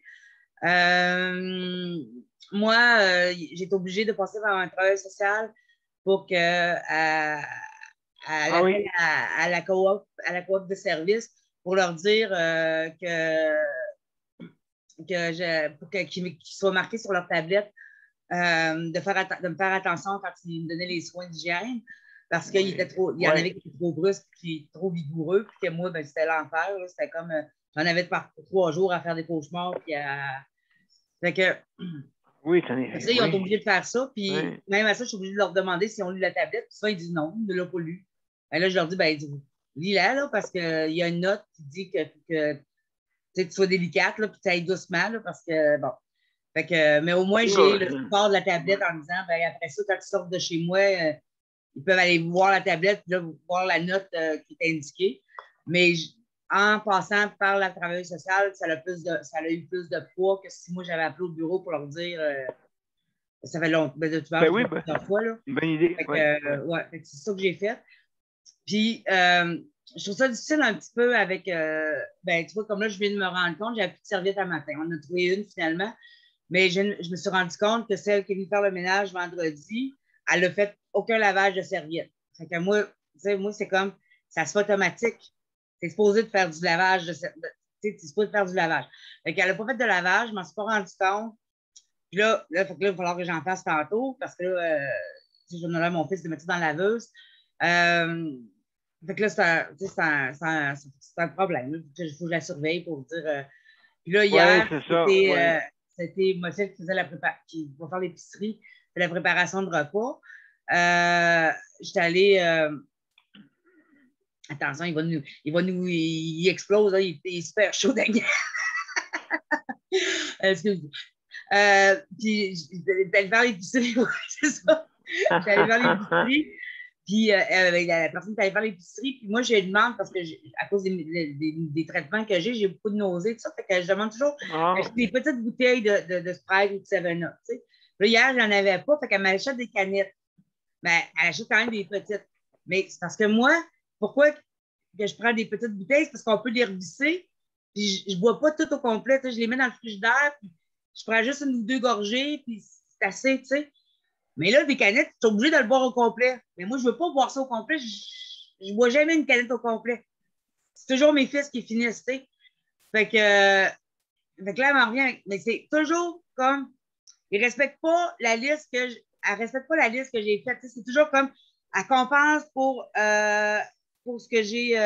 Moi, j'ai été obligée de passer par un travail social pour que à la coop de service pour leur dire pour qu'ils soient marqués sur leur tablette de me faire attention quand ils me donnaient les soins d'hygiène parce qu'il y en avait qui étaient trop brusques et trop vigoureux, puis que moi, c'était l'enfer. C'était comme j'en avais par 3 jours à faire des cauchemars. Puis Fait que oui, ils ont été obligés de faire ça. Puis même à ça, je suis obligée de leur demander s'ils ont lu la tablette. Puis souvent, ils disent non, ils ne l'ont pas lu. Et là, je leur dis, lis-la, là, parce qu'il y a une note qui dit que tu sois délicate, là, puis tu ailles doucement, là, parce que, bon. Fait que, mais au moins, j'ai le support de la tablette en disant, après ça, quand ils sortent de chez moi, ils peuvent aller voir la tablette, puis là, voir la note qui est indiquée. Mais en passant par la travailleuse sociale, ça a eu plus de poids que si moi, j'avais appelé au bureau pour leur dire, ça fait longtemps, plusieurs fois, là. Bonne idée. Fait que c'est ça que j'ai fait. Puis, je trouve ça difficile un petit peu avec, tu vois, comme là, je viens de me rendre compte, j'avais plus de serviette à matin. On a trouvé une finalement, mais je me suis rendu compte que celle qui est venue faire le ménage vendredi, elle n'a fait aucun lavage de serviette. Fait que moi, c'est comme, ça se fait automatique. C'est supposé de faire du lavage c'est supposé de faire du lavage. Fait qu'elle n'a pas fait de lavage, je ne m'en suis pas rendu compte. Puis là, il va falloir que j'en fasse tantôt, parce que là, je vais demander à mon fils de mettre ça dans la laveuse. Fait que là, c'est un problème. Il faut que je la surveille pour dire. Puis là, hier, c'était moi qui faisait qui va faire l'épicerie, fait la préparation de repas. J'étais allée. Attention, il explose, là, il est super chaud d'ailleurs. Excusez-moi. Puis j'étais allée faire l'épicerie, c'est ça. J'étais allée faire l'épicerie. Puis la personne qui allait faire l'épicerie, puis moi, je lui demande, parce que à cause des traitements que j'ai beaucoup de nausées, tout ça, fait que je demande toujours des petites bouteilles de Sprite ou de 7-Up, tu sais. Là, hier, j'en avais pas, fait qu'elle m'achète des canettes. Mais elle achète quand même des petites. Mais c'est parce que moi, pourquoi que je prends des petites bouteilles? C'est parce qu'on peut les revisser, puis je bois pas tout au complet, je les mets dans le frigidaire, puis je prends juste 1 ou 2 gorgées, puis c'est assez, tu sais. Mais là, des canettes, tu es obligé de le boire au complet. Mais moi, je ne veux pas boire ça au complet. Je ne bois jamais une canette au complet. C'est toujours mes fils qui finissent, tu sais. Fait que là, elle m'en revient. Mais c'est toujours comme, ils ne respectent pas la liste elle ne respecte pas la liste que j'ai faite. C'est toujours comme, elle compense pour ce que j'ai.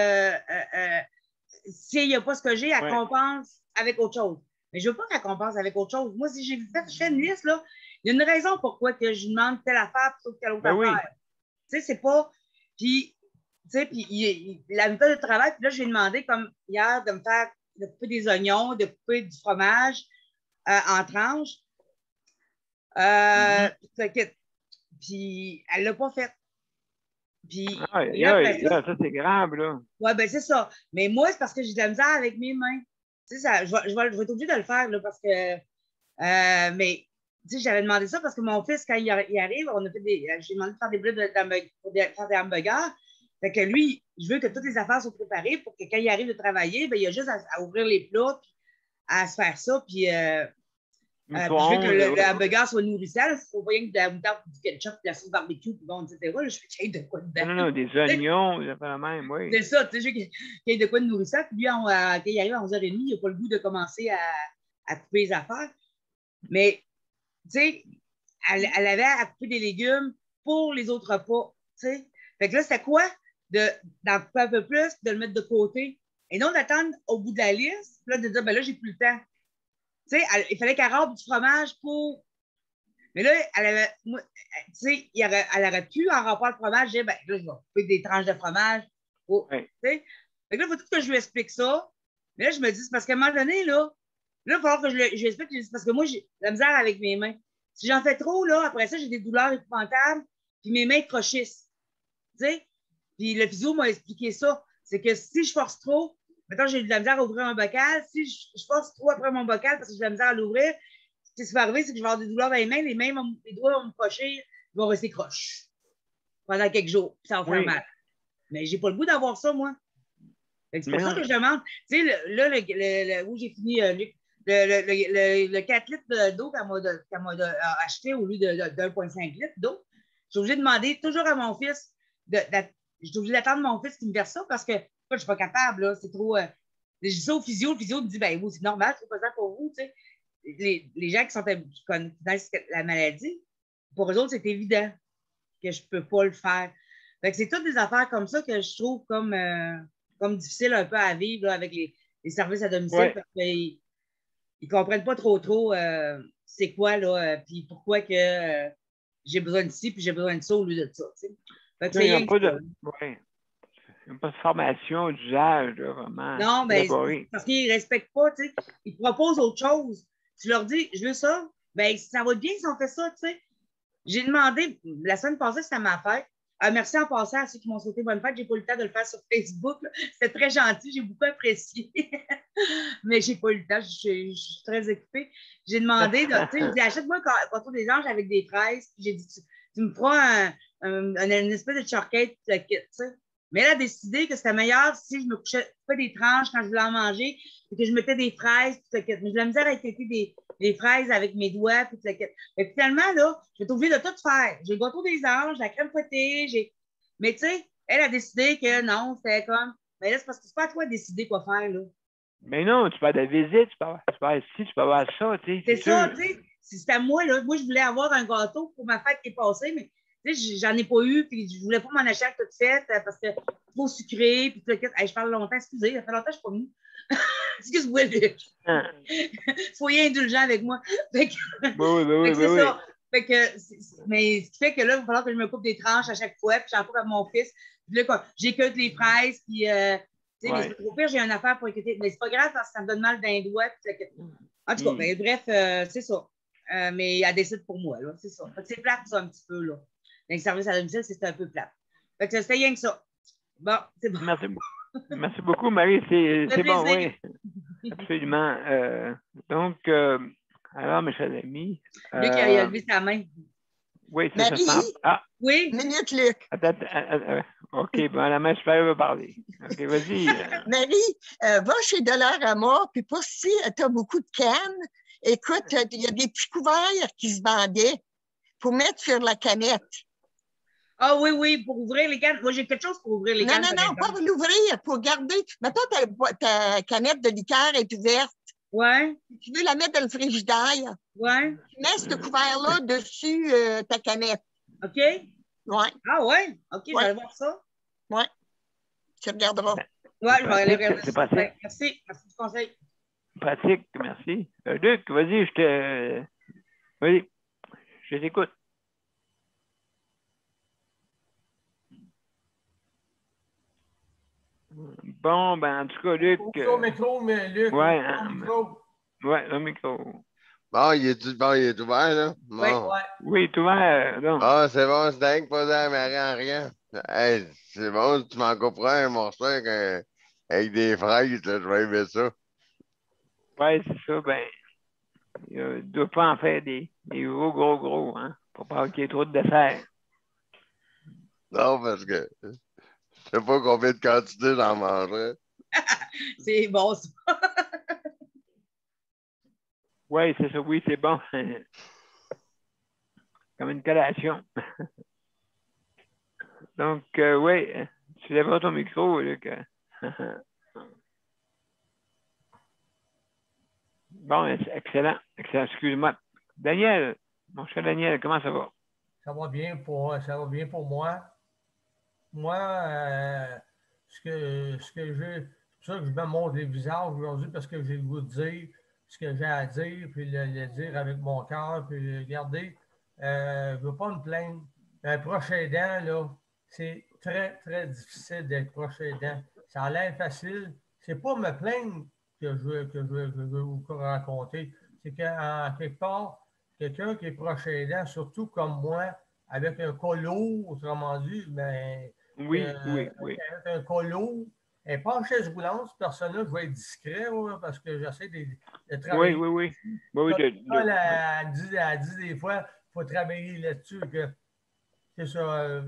S'il n'y a pas ce que j'ai, elle compense avec autre chose. Mais je ne veux pas qu'elle compense avec autre chose. Moi, si je fais une liste, là, il y a une raison pourquoi que je demande telle affaire plutôt que telle autre affaire. Tu sais, c'est pas. Puis, tu sais, puis la méthode de travail, puis là, j'ai demandé, comme hier, de couper des oignons, de couper du fromage en tranches. Puis, elle ne l'a pas fait. Puis, ça, c'est grave, là. Oui, ben c'est ça. Mais moi, c'est parce que j'ai de la misère avec mes mains. Tu sais, je vais être obligée de le faire, là, parce que. Mais. Tu sais, j'avais demandé ça parce que mon fils, quand il arrive, j'ai demandé de faire des blés pour faire des hamburgers. Fait que lui, je veux que toutes les affaires soient préparées pour que quand il arrive de travailler, ben, il a juste à ouvrir les plats, puis à se faire ça, puis puis je veux que le hamburger soit nourrissant. Il ne faut pas rien que de la moutarde, du ketchup, de la sauce barbecue, puis bon, etc. Là, je fais qu'il y ait de quoi dedans. Non, des oignons, ça fait la même, oui. C'est ça, tu sais, je veux qu'il y ait de quoi de nourrissant. Puis lui, quand il arrive à 11h30, il n'a pas le goût de commencer à couper les affaires. Mais, tu sais, elle avait à couper des légumes pour les autres repas, tu sais. Fait que là, c'était quoi? D'en couper un peu plus, de le mettre de côté. Et non d'attendre au bout de la liste, puis là, de dire, ben là, j'ai plus le temps. Tu sais, il fallait qu'elle râpe du fromage pour. Mais là, elle aurait pu, en râpant le fromage, dire, ben là, je vais couper des tranches de fromage. Tu sais. Fait que là, il faut tout que je lui explique ça. Mais là, je me dis, c'est parce qu'à un moment donné, là, il va falloir que je lui explique, parce que moi, j'ai de la misère avec mes mains. Si j'en fais trop, là, après ça, j'ai des douleurs épouvantables, puis mes mains crochissent. Tu sais? Puis le physio m'a expliqué ça. C'est que si je force trop, maintenant j'ai de la misère à ouvrir un bocal. Si je force trop après mon bocal parce que j'ai de la misère à l'ouvrir, ce qui va arriver, c'est que je vais avoir des douleurs dans les mains, les doigts vont me crocher, ils vont rester croches pendant quelques jours, puis ça va faire mal. Mais j'ai pas le goût d'avoir ça, moi. C'est pour ça que je demande. Tu sais, là, où j'ai fini, le 4 litres d'eau qu'elle m'a acheté au lieu de 1,5 litre d'eau, j'ai obligé de demander toujours à mon fils, j'ai obligé d'attendre mon fils qui me verse ça parce que je ne suis pas capable, là, c'est trop. Je dis ça au physio, le physio me dit, ben oui, c'est normal, c'est pas ça pour vous, tu sais. Les gens qui connaissent la maladie, pour eux autres, c'est évident que je ne peux pas le faire. Fait que c'est toutes des affaires comme ça que je trouve comme difficile un peu à vivre là, avec les services à domicile parce qu'ils ne comprennent pas trop c'est quoi, là, puis pourquoi que j'ai besoin de ci, puis j'ai besoin de ça au lieu de ça. Il n'y a pas de formation d'usage, vraiment. Non, mais parce qu'ils ne respectent pas, tu sais. Ils proposent autre chose. Tu leur dis, je veux ça, bien, ça va bien si on fait ça, tu sais. J'ai demandé, la semaine passée, c'était ma fête. Merci en passant à ceux qui m'ont souhaité bonne fête. J'ai pas eu le temps de le faire sur Facebook. C'était très gentil, j'ai beaucoup apprécié. Mais j'ai pas eu le temps, je suis très occupée. J'ai demandé, tu sais, je dis, achète-moi un gâteau des anges avec des fraises. Puis j'ai dit, tu me feras une espèce de shortcake, tu sais. Mais elle a décidé que c'était meilleur si je me couchais pas des tranches quand je voulais en manger et que je mettais des fraises. Mais je la misère à écouter des fraises avec mes doigts. Puis et finalement, là, je vais obligée de tout faire. J'ai le gâteau des anges, la crème fouettée. Mais tu sais, elle a décidé que non, c'était comme. Mais là, c'est parce que c'est pas à toi de décider quoi faire, là. Mais non, tu peux avoir des visites, tu peux avoir ci, tu peux avoir ça, tu sais. C'est ça, tu sais. C'était à moi, là. Moi, je voulais avoir un gâteau pour ma fête qui est passée, mais tu sais, j'en ai pas eu, puis je voulais pas m'en acheter toute faite parce que trop sucré, puis tout le kit. Hey, je parle longtemps, excusez, ça fait longtemps que je suis pas venue. Excuse-moi, soyez indulgent avec moi. Fait que, c'est ça. Fait que, mais ce qui fait que là, il va falloir que je me coupe des tranches à chaque fois, puis j'en coupe à mon fils. Puis là, j'écoute les fraises, puis tu sais, mais c'est trop pire, j'ai une affaire pour écouter. Mais c'est pas grave parce que ça me donne mal d'un doigt. En tout cas, ben, bref, c'est ça. Mais elle décide pour moi, là, c'est ça. Fait que c'est plate, ça, un petit peu, là. Les services à domicile, c'est un peu plate. Fait que c'était rien que ça. Bon, c'est bon. Merci beaucoup, Marie. C'est bon, oui. Absolument. Donc, alors, mes chers amis. Luc a levé sa main. Oui, c'est ça. Ah. Oui. Minute, Luc. Attends, OK, bon, la main supérieure va parler. OK, vas-y. Marie, va chez Dollarama, puis pour si tu as beaucoup de cannes, écoute, il y a des petits couverts qui se vendaient pour mettre sur la canette. Ah oui, pour ouvrir les cannes. Moi, j'ai quelque chose pour ouvrir les cannes. Non, pas pour l'ouvrir, pour garder. Maintenant, ta canette de liqueur est ouverte. Ouais. Tu veux la mettre dans le frigidaire. Ouais. Tu mets ce couvert-là dessus ta canette. OK. Ouais. Ah ouais? OK, je vais aller voir ça. Ouais. Tu regarderas. Ouais, je vais aller regarder ça. Pratique. Merci du conseil. Pratique, merci. Luc, vas-y, Vas-y, je t'écoute. Bon, ben, en tout cas, Luc. Au micro, mais Luc. Ouais, au micro. Ouais, au micro. Bon, il est ouvert, là? Bon. Oui, il est ouvert. Donc. Ah, c'est bon, c'est dingue, pas à Marie en rien. Hey, c'est bon, tu m'en couperas un morceau avec des fraises, là, je vais aimer ça. Ouais, c'est ça, ben. Il ne doit pas en faire des gros, hein, pour pas qu'il y ait trop de dessert. Non, parce que Je sais pas combien de quantité j'en mangerais. C'est bon, ça. Oui, c'est ça. Oui, c'est bon. Comme une collation. Donc, oui, tu lèveras ton micro, Luc. Bon, excellent. Excellent. Excuse-moi. Daniel, mon cher Daniel, comment ça va? Ça va bien pour moi. Moi, ce que j'ai, c'est pour ça que je me montre les visages aujourd'hui parce que j'ai le goût de dire ce que j'ai à dire, puis le dire avec mon cœur, puis regardez, je ne veux pas me plaindre. Un proche aidant, là, c'est très, très difficile d'être proche aidant. Ça a l'air facile. C'est pas me plaindre que je veux vous raconter. C'est qu'en quelque part, quelqu'un qui est proche aidant, surtout comme moi, avec un colo, autrement dit, ben, Oui, oui, oui. avec un colo, elle n'est pas en chaise roulante, cette personne-là, je vais être discret ouais, parce que j'essaie de Oui, travailler. oui, oui. Oui, Elle dit des fois, il faut travailler là-dessus. C'est ça.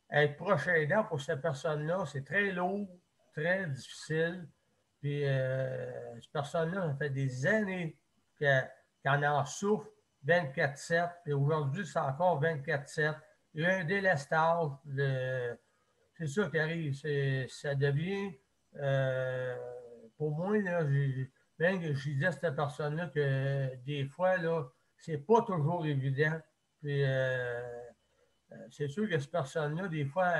Être proche aidant pour cette personne-là, c'est très lourd, très difficile. Puis, cette personne-là, ça fait des années qu'elle en souffre 24/7. Et aujourd'hui, c'est encore 24/7. Il y a un délestage. C'est ça qui arrive. Ça devient, pour moi, là, même que je disais à cette personne-là que des fois, là, c'est pas toujours évident. Puis, c'est sûr que cette personne-là, des fois,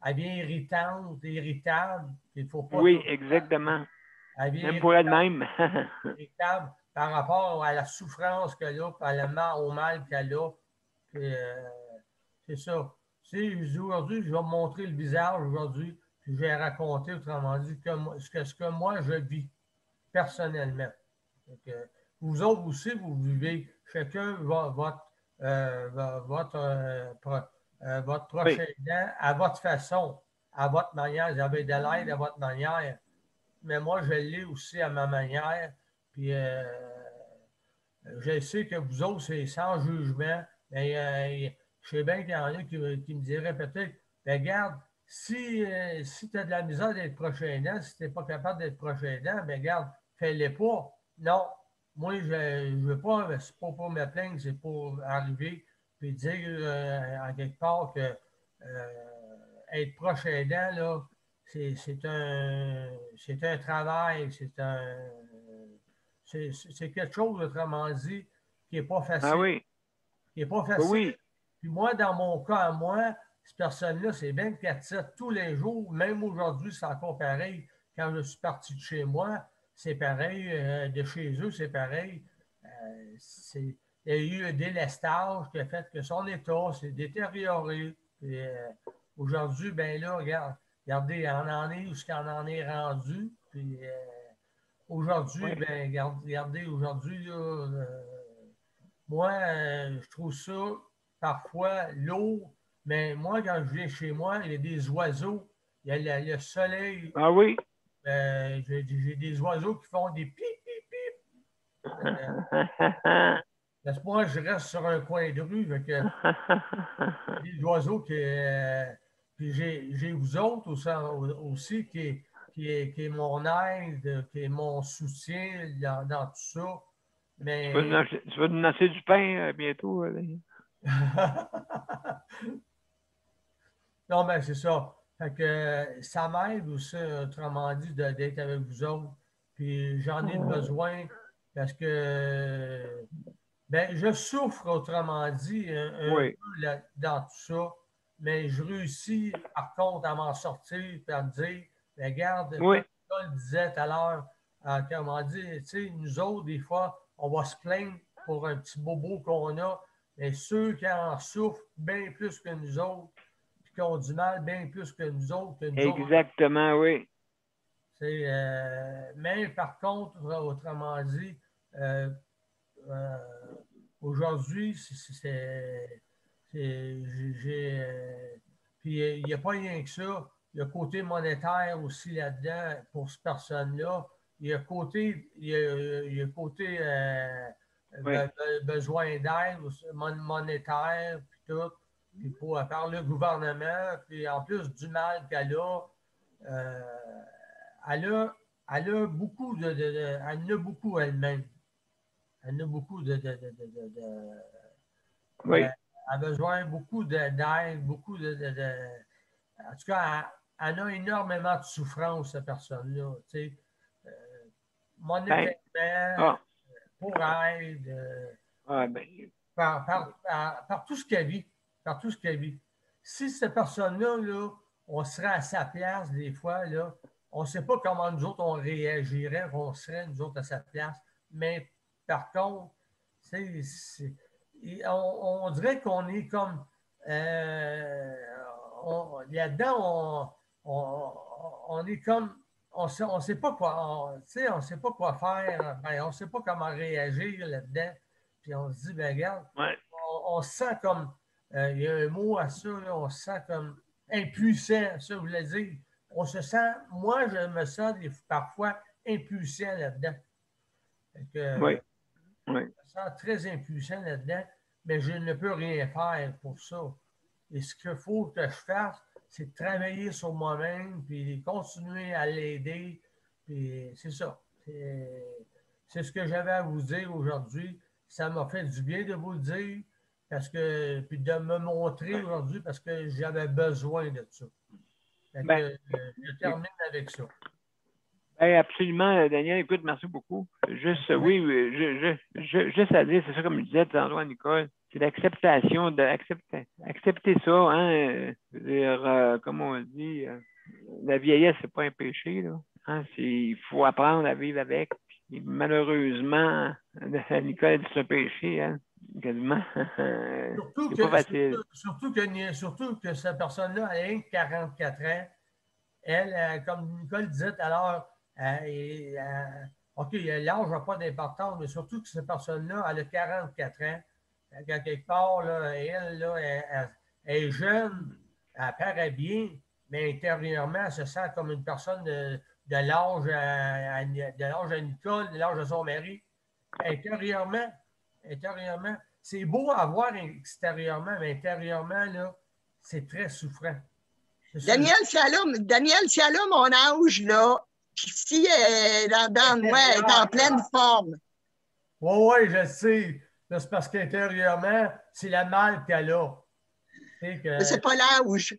elle devient irritable. Il faut pas oui, tout- exactement. Elle devient Même pour elle-même. irritable par rapport à la souffrance qu'elle a, au mal qu'elle a. Puis, c'est ça. Aujourd'hui, je vais me montrer le visage aujourd'hui, puis je vais raconter, autrement dit, ce que moi je vis personnellement. Donc, vous autres aussi, vous vivez chacun votre prochain aidant à votre façon, à votre manière. Vous avez de l'aide à votre manière. Mais moi, je l'ai aussi à ma manière. Puis, je sais que vous autres, c'est sans jugement. Mais je sais bien qu'il y en a qui me diraient peut-être, ben, regarde, si tu as de la misère d'être prochain aidant, si tu n'es pas capable d'être prochain aidant, ben, regarde, fais-le pas. Non, moi, je ne veux pas, c'est pas pour me plaindre, c'est pour arriver et dire en quelque part que être proche aidant, là, c'est un travail, c'est quelque chose, autrement dit, qui n'est pas facile. Ah oui. Qui n'est pas Oui, facile. oui. Puis moi, dans mon cas, à moi, cette personne-là, c'est 24/7 tous les jours. Même aujourd'hui, c'est encore pareil. Quand je suis parti de chez moi, c'est pareil. De chez eux, c'est pareil. Il y a eu un délestage qui a fait que son état s'est détérioré. Puis, aujourd'hui, ben là, regardez, on en est où ce qu'on en est rendu. Puis aujourd'hui, Oui. ben, regardez, aujourd'hui, là, moi, je trouve ça parfois lourd, mais moi, quand je viens chez moi, il y a des oiseaux, il y a le soleil, Ah oui. j'ai des oiseaux qui font des pip, pip, pip. Parce que moi, je reste sur un coin de rue, fait que des oiseaux qui. Puis j'ai vous autres aussi qui est mon aide, qui est mon soutien dans tout ça. Mais. Tu vas nous lancer du pain bientôt. Non, ben c'est ça. Fait que ça m'aide aussi, autrement dit, d'être avec vous autres. Puis j'en ai besoin parce que ben, je souffre, autrement dit, un Oui. peu dans tout ça. Mais je réussis, par contre, à m'en sortir et à me dire, ben, regarde, Oui. comme Paul disait tout à l'heure, comment dire, tu sais, nous autres, des fois, on va se plaindre pour un petit bobo qu'on a, mais ceux qui en souffrent bien plus que nous autres, qui ont du mal bien plus que nous autres. Exactement, oui. Mais par contre, autrement dit, aujourd'hui, puis il n'y a pas rien que ça. Il y a côté monétaire aussi là-dedans pour cette personne-là. Il y a côté, Oui. besoin d'aide monétaire, puis tout. puis par le gouvernement, puis en plus du mal qu'elle a, elle a beaucoup elle en a beaucoup elle-même. Elle a beaucoup Oui. Elle a besoin beaucoup d'aide, beaucoup en tout cas, elle a énormément de souffrance, cette personne-là. Tu sais, monétairement, pour aide, par tout ce qu'elle vit. Par tout ce qu'elle vit. Si cette personne-là, là, on serait à sa place, des fois, là, on ne sait pas comment nous autres, on réagirait, on serait, nous autres, à sa place. Mais par contre, on dirait qu'on est comme... là-dedans, on est comme... On ne sait pas quoi, on sait pas quoi faire, on ne sait pas comment réagir là-dedans. Puis on se dit, ben regarde, on se sent comme... il y a un mot à ça, là, on se sent comme impuissant, ça voulait dire. On se sent, moi, je me sens parfois impuissant là-dedans. Oui. Je me sens très impuissant là-dedans, mais je ne peux rien faire pour ça. Et ce qu'il faut que je fasse, c'est de travailler sur moi-même, puis continuer à l'aider. Puis c'est ça. C'est ce que j'avais à vous dire aujourd'hui. Ça m'a fait du bien de vous le dire, puis de me montrer aujourd'hui, parce que j'avais besoin de ça. Je termine avec ça. Absolument, Daniel. Écoute, merci beaucoup. Juste, juste à dire, c'est ça comme je disais tantôt à Nicole, c'est l'acceptation, accepter ça, hein, dire, comme on dit, la vieillesse, c'est pas un péché, là. Hein, il faut apprendre à vivre avec. Puis, malheureusement, Nicole dit c'est un péché, hein, quasiment. C'est pas facile. Surtout que cette personne-là, elle a 44 ans. Elle, comme Nicole disait tout à l'heure, OK, l'âge n'a pas d'importance, mais surtout que cette personne-là, elle a 44 ans. À quelque part, là, elle est jeune, elle paraît bien, mais intérieurement, elle se sent comme une personne de l'âge à Nicole, de l'âge de son mari. Intérieurement, c'est beau à voir extérieurement, mais intérieurement, là, c'est très souffrant. Daniel, si elle a mon âge, là, puis si dans moi, elle est en pleine forme. Oui, je sais. C'est parce qu'intérieurement, c'est le mal qu'elle a. Mais c'est pas l'âge.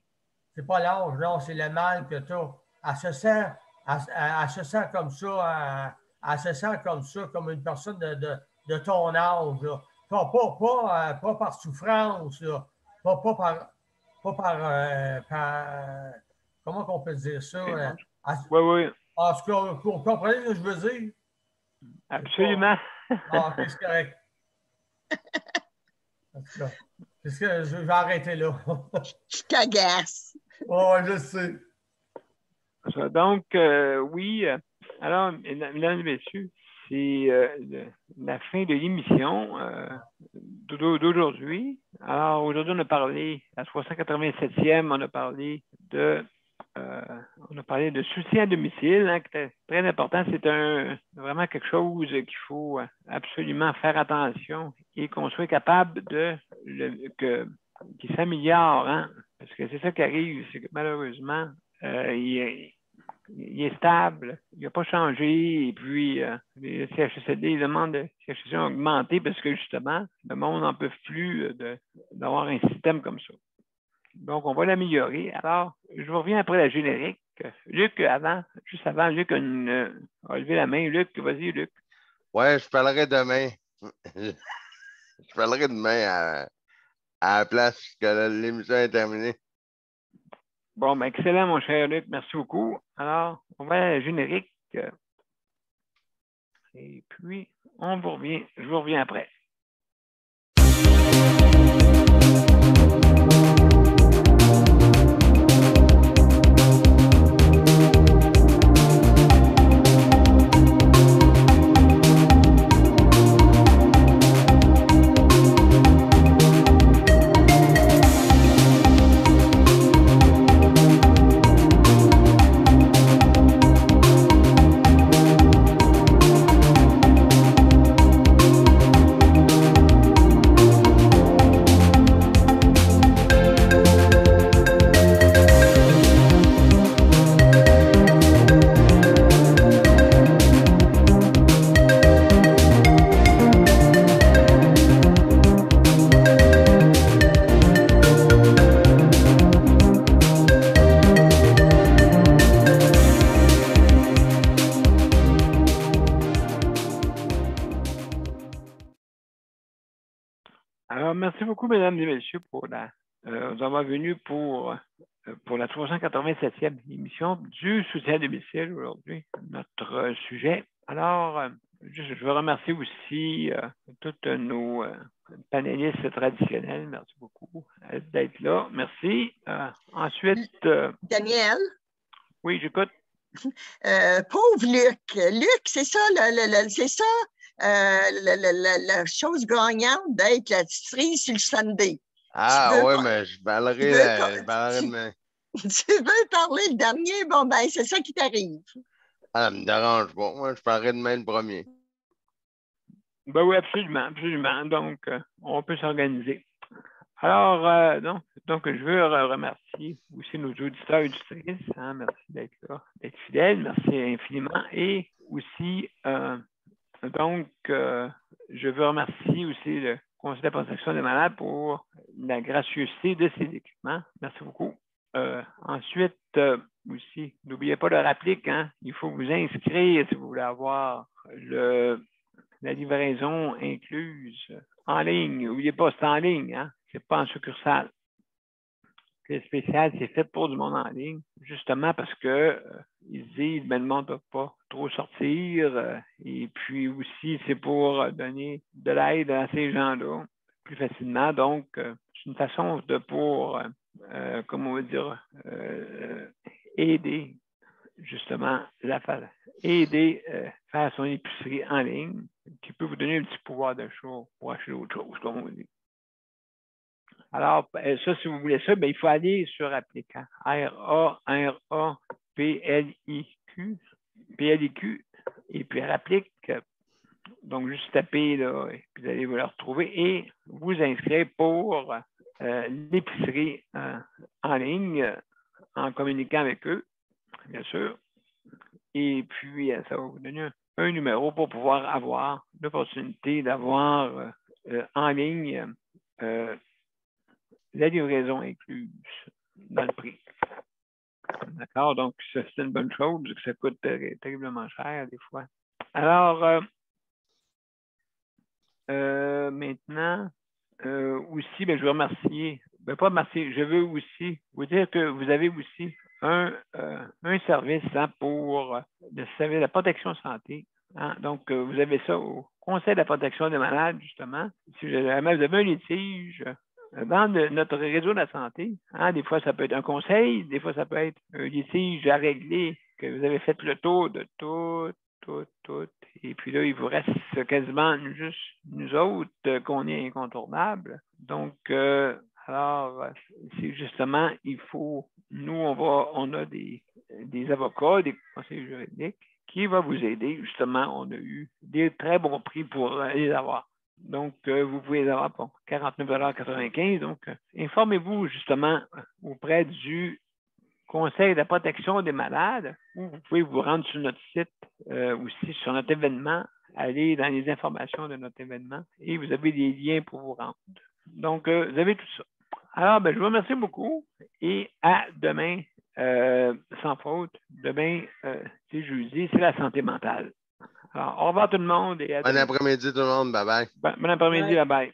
C'est pas l'âge, non, c'est le mal que tu as. Elle se sent comme ça. Elle se sent comme ça, comme une personne de ton âge. Là. Pas par souffrance, là. Pas par comment on peut dire ça? Oui. En tout cas, vous comprenez ce que je veux dire? Absolument. C'est correct. C'est que je vais arrêter là. Je t'agace. Oh, je sais. Donc, oui. Alors, mesdames et messieurs, c'est la fin de l'émission d'aujourd'hui. Alors, aujourd'hui, on a parlé, à 387e, on a parlé de soutien à domicile, hein, qui est très important. C'est vraiment quelque chose qu'il faut absolument faire attention et qu'on soit capable qu'il s'améliore. Hein, parce que c'est ça qui arrive, c'est que malheureusement, il est stable, il n'a pas changé, et puis les CHSLD, les demandes de CHSLD ont augmenté parce que justement, le monde n'en peut plus d'avoir un système comme ça. Donc, on va l'améliorer. Alors, je vous reviens après la générique. Luc, juste avant, Luc a levé la main. Luc, vas-y, Luc. Ouais, je parlerai demain. Je parlerai demain à la place que l'émission est terminée. Bon, ben, excellent, mon cher Luc. Merci beaucoup. Alors, on va à la générique. Et puis, je vous reviens après. Alors, merci beaucoup, mesdames et messieurs, pour nous avoir venus pour la 387e émission du soutien à domicile aujourd'hui, notre sujet. Alors, je veux remercier aussi tous nos panélistes traditionnels. Merci beaucoup d'être là. Merci. Ensuite... Daniel? Oui, j'écoute. Pauvre Luc. Luc, c'est ça, c'est ça la chose gagnante d'être la cerise sur le Sunday. Ah oui, mais je parlerai demain. Tu veux parler le dernier? Bon, ben, c'est ça qui t'arrive. Ah, ça me dérange pas. Moi, je parlerai demain le premier. Ben oui, absolument, absolument. Donc, on peut s'organiser. Alors, donc, je veux remercier aussi nos auditeurs et auditrices. Hein, merci d'être là, d'être fidèles. Merci infiniment. Et aussi, donc, je veux remercier aussi le Conseil de la protection des malades pour la gracieuseté de ses équipements. Merci beaucoup. Ensuite, aussi, n'oubliez pas de rappeler qu'il faut vous inscrire si vous voulez avoir la livraison incluse en ligne. N'oubliez pas, c'est en ligne, hein? C'est pas en succursale. Le spécial, c'est fait pour du monde en ligne, justement parce que ils disent le monde ne peut pas trop sortir. Et puis aussi, c'est pour donner de l'aide à ces gens-là plus facilement. Donc, c'est une façon comment on va dire, aider justement aider faire son épicerie en ligne, qui peut vous donner un petit pouvoir d'achat pour acheter autre chose, comme on dit. Alors, ça, si vous voulez ça, il faut aller sur Appliquant. R-A-R-A-P-L-I-Q, et puis Applique. Donc, juste taper, là, et puis vous allez vous le retrouver et vous inscrire pour l'épicerie en ligne, en communiquant avec eux, bien sûr. Et puis, ça va vous donner un numéro pour pouvoir avoir l'opportunité d'avoir en ligne la livraison incluse dans le prix. D'accord? Donc, c'est une bonne chose, que ça coûte terriblement cher des fois. Alors, maintenant, aussi, je veux remercier, pas remercier, je veux aussi vous dire que vous avez aussi un service pour le service de la protection santé. Hein? Donc, vous avez ça au Conseil de la protection des malades, justement. Si jamais vous avez un litige dans notre réseau de la santé, hein, des fois, ça peut être un conseil, des fois, ça peut être un litige à régler, que vous avez fait le tour de tout. Et puis là, il vous reste quasiment juste nous autres qu'on est incontournables. Donc, alors, c'est justement, il faut, nous, on a des avocats, des conseillers juridiques qui vont vous aider. Justement, on a eu des très bons prix pour les avoir. Donc, vous pouvez les avoir pour 49,95 $. Donc, informez-vous justement auprès du Conseil de la protection des malades, ou vous pouvez vous rendre sur notre site aussi, sur notre événement, aller dans les informations de notre événement et vous avez des liens pour vous rendre. Donc, vous avez tout ça. Alors, je vous remercie beaucoup et à demain, sans faute. Demain, c'est jeudi, c'est la santé mentale. Alors, au revoir tout le monde et à demain. Bon après-midi tout le monde, bye bye. Bon après-midi, bye bye.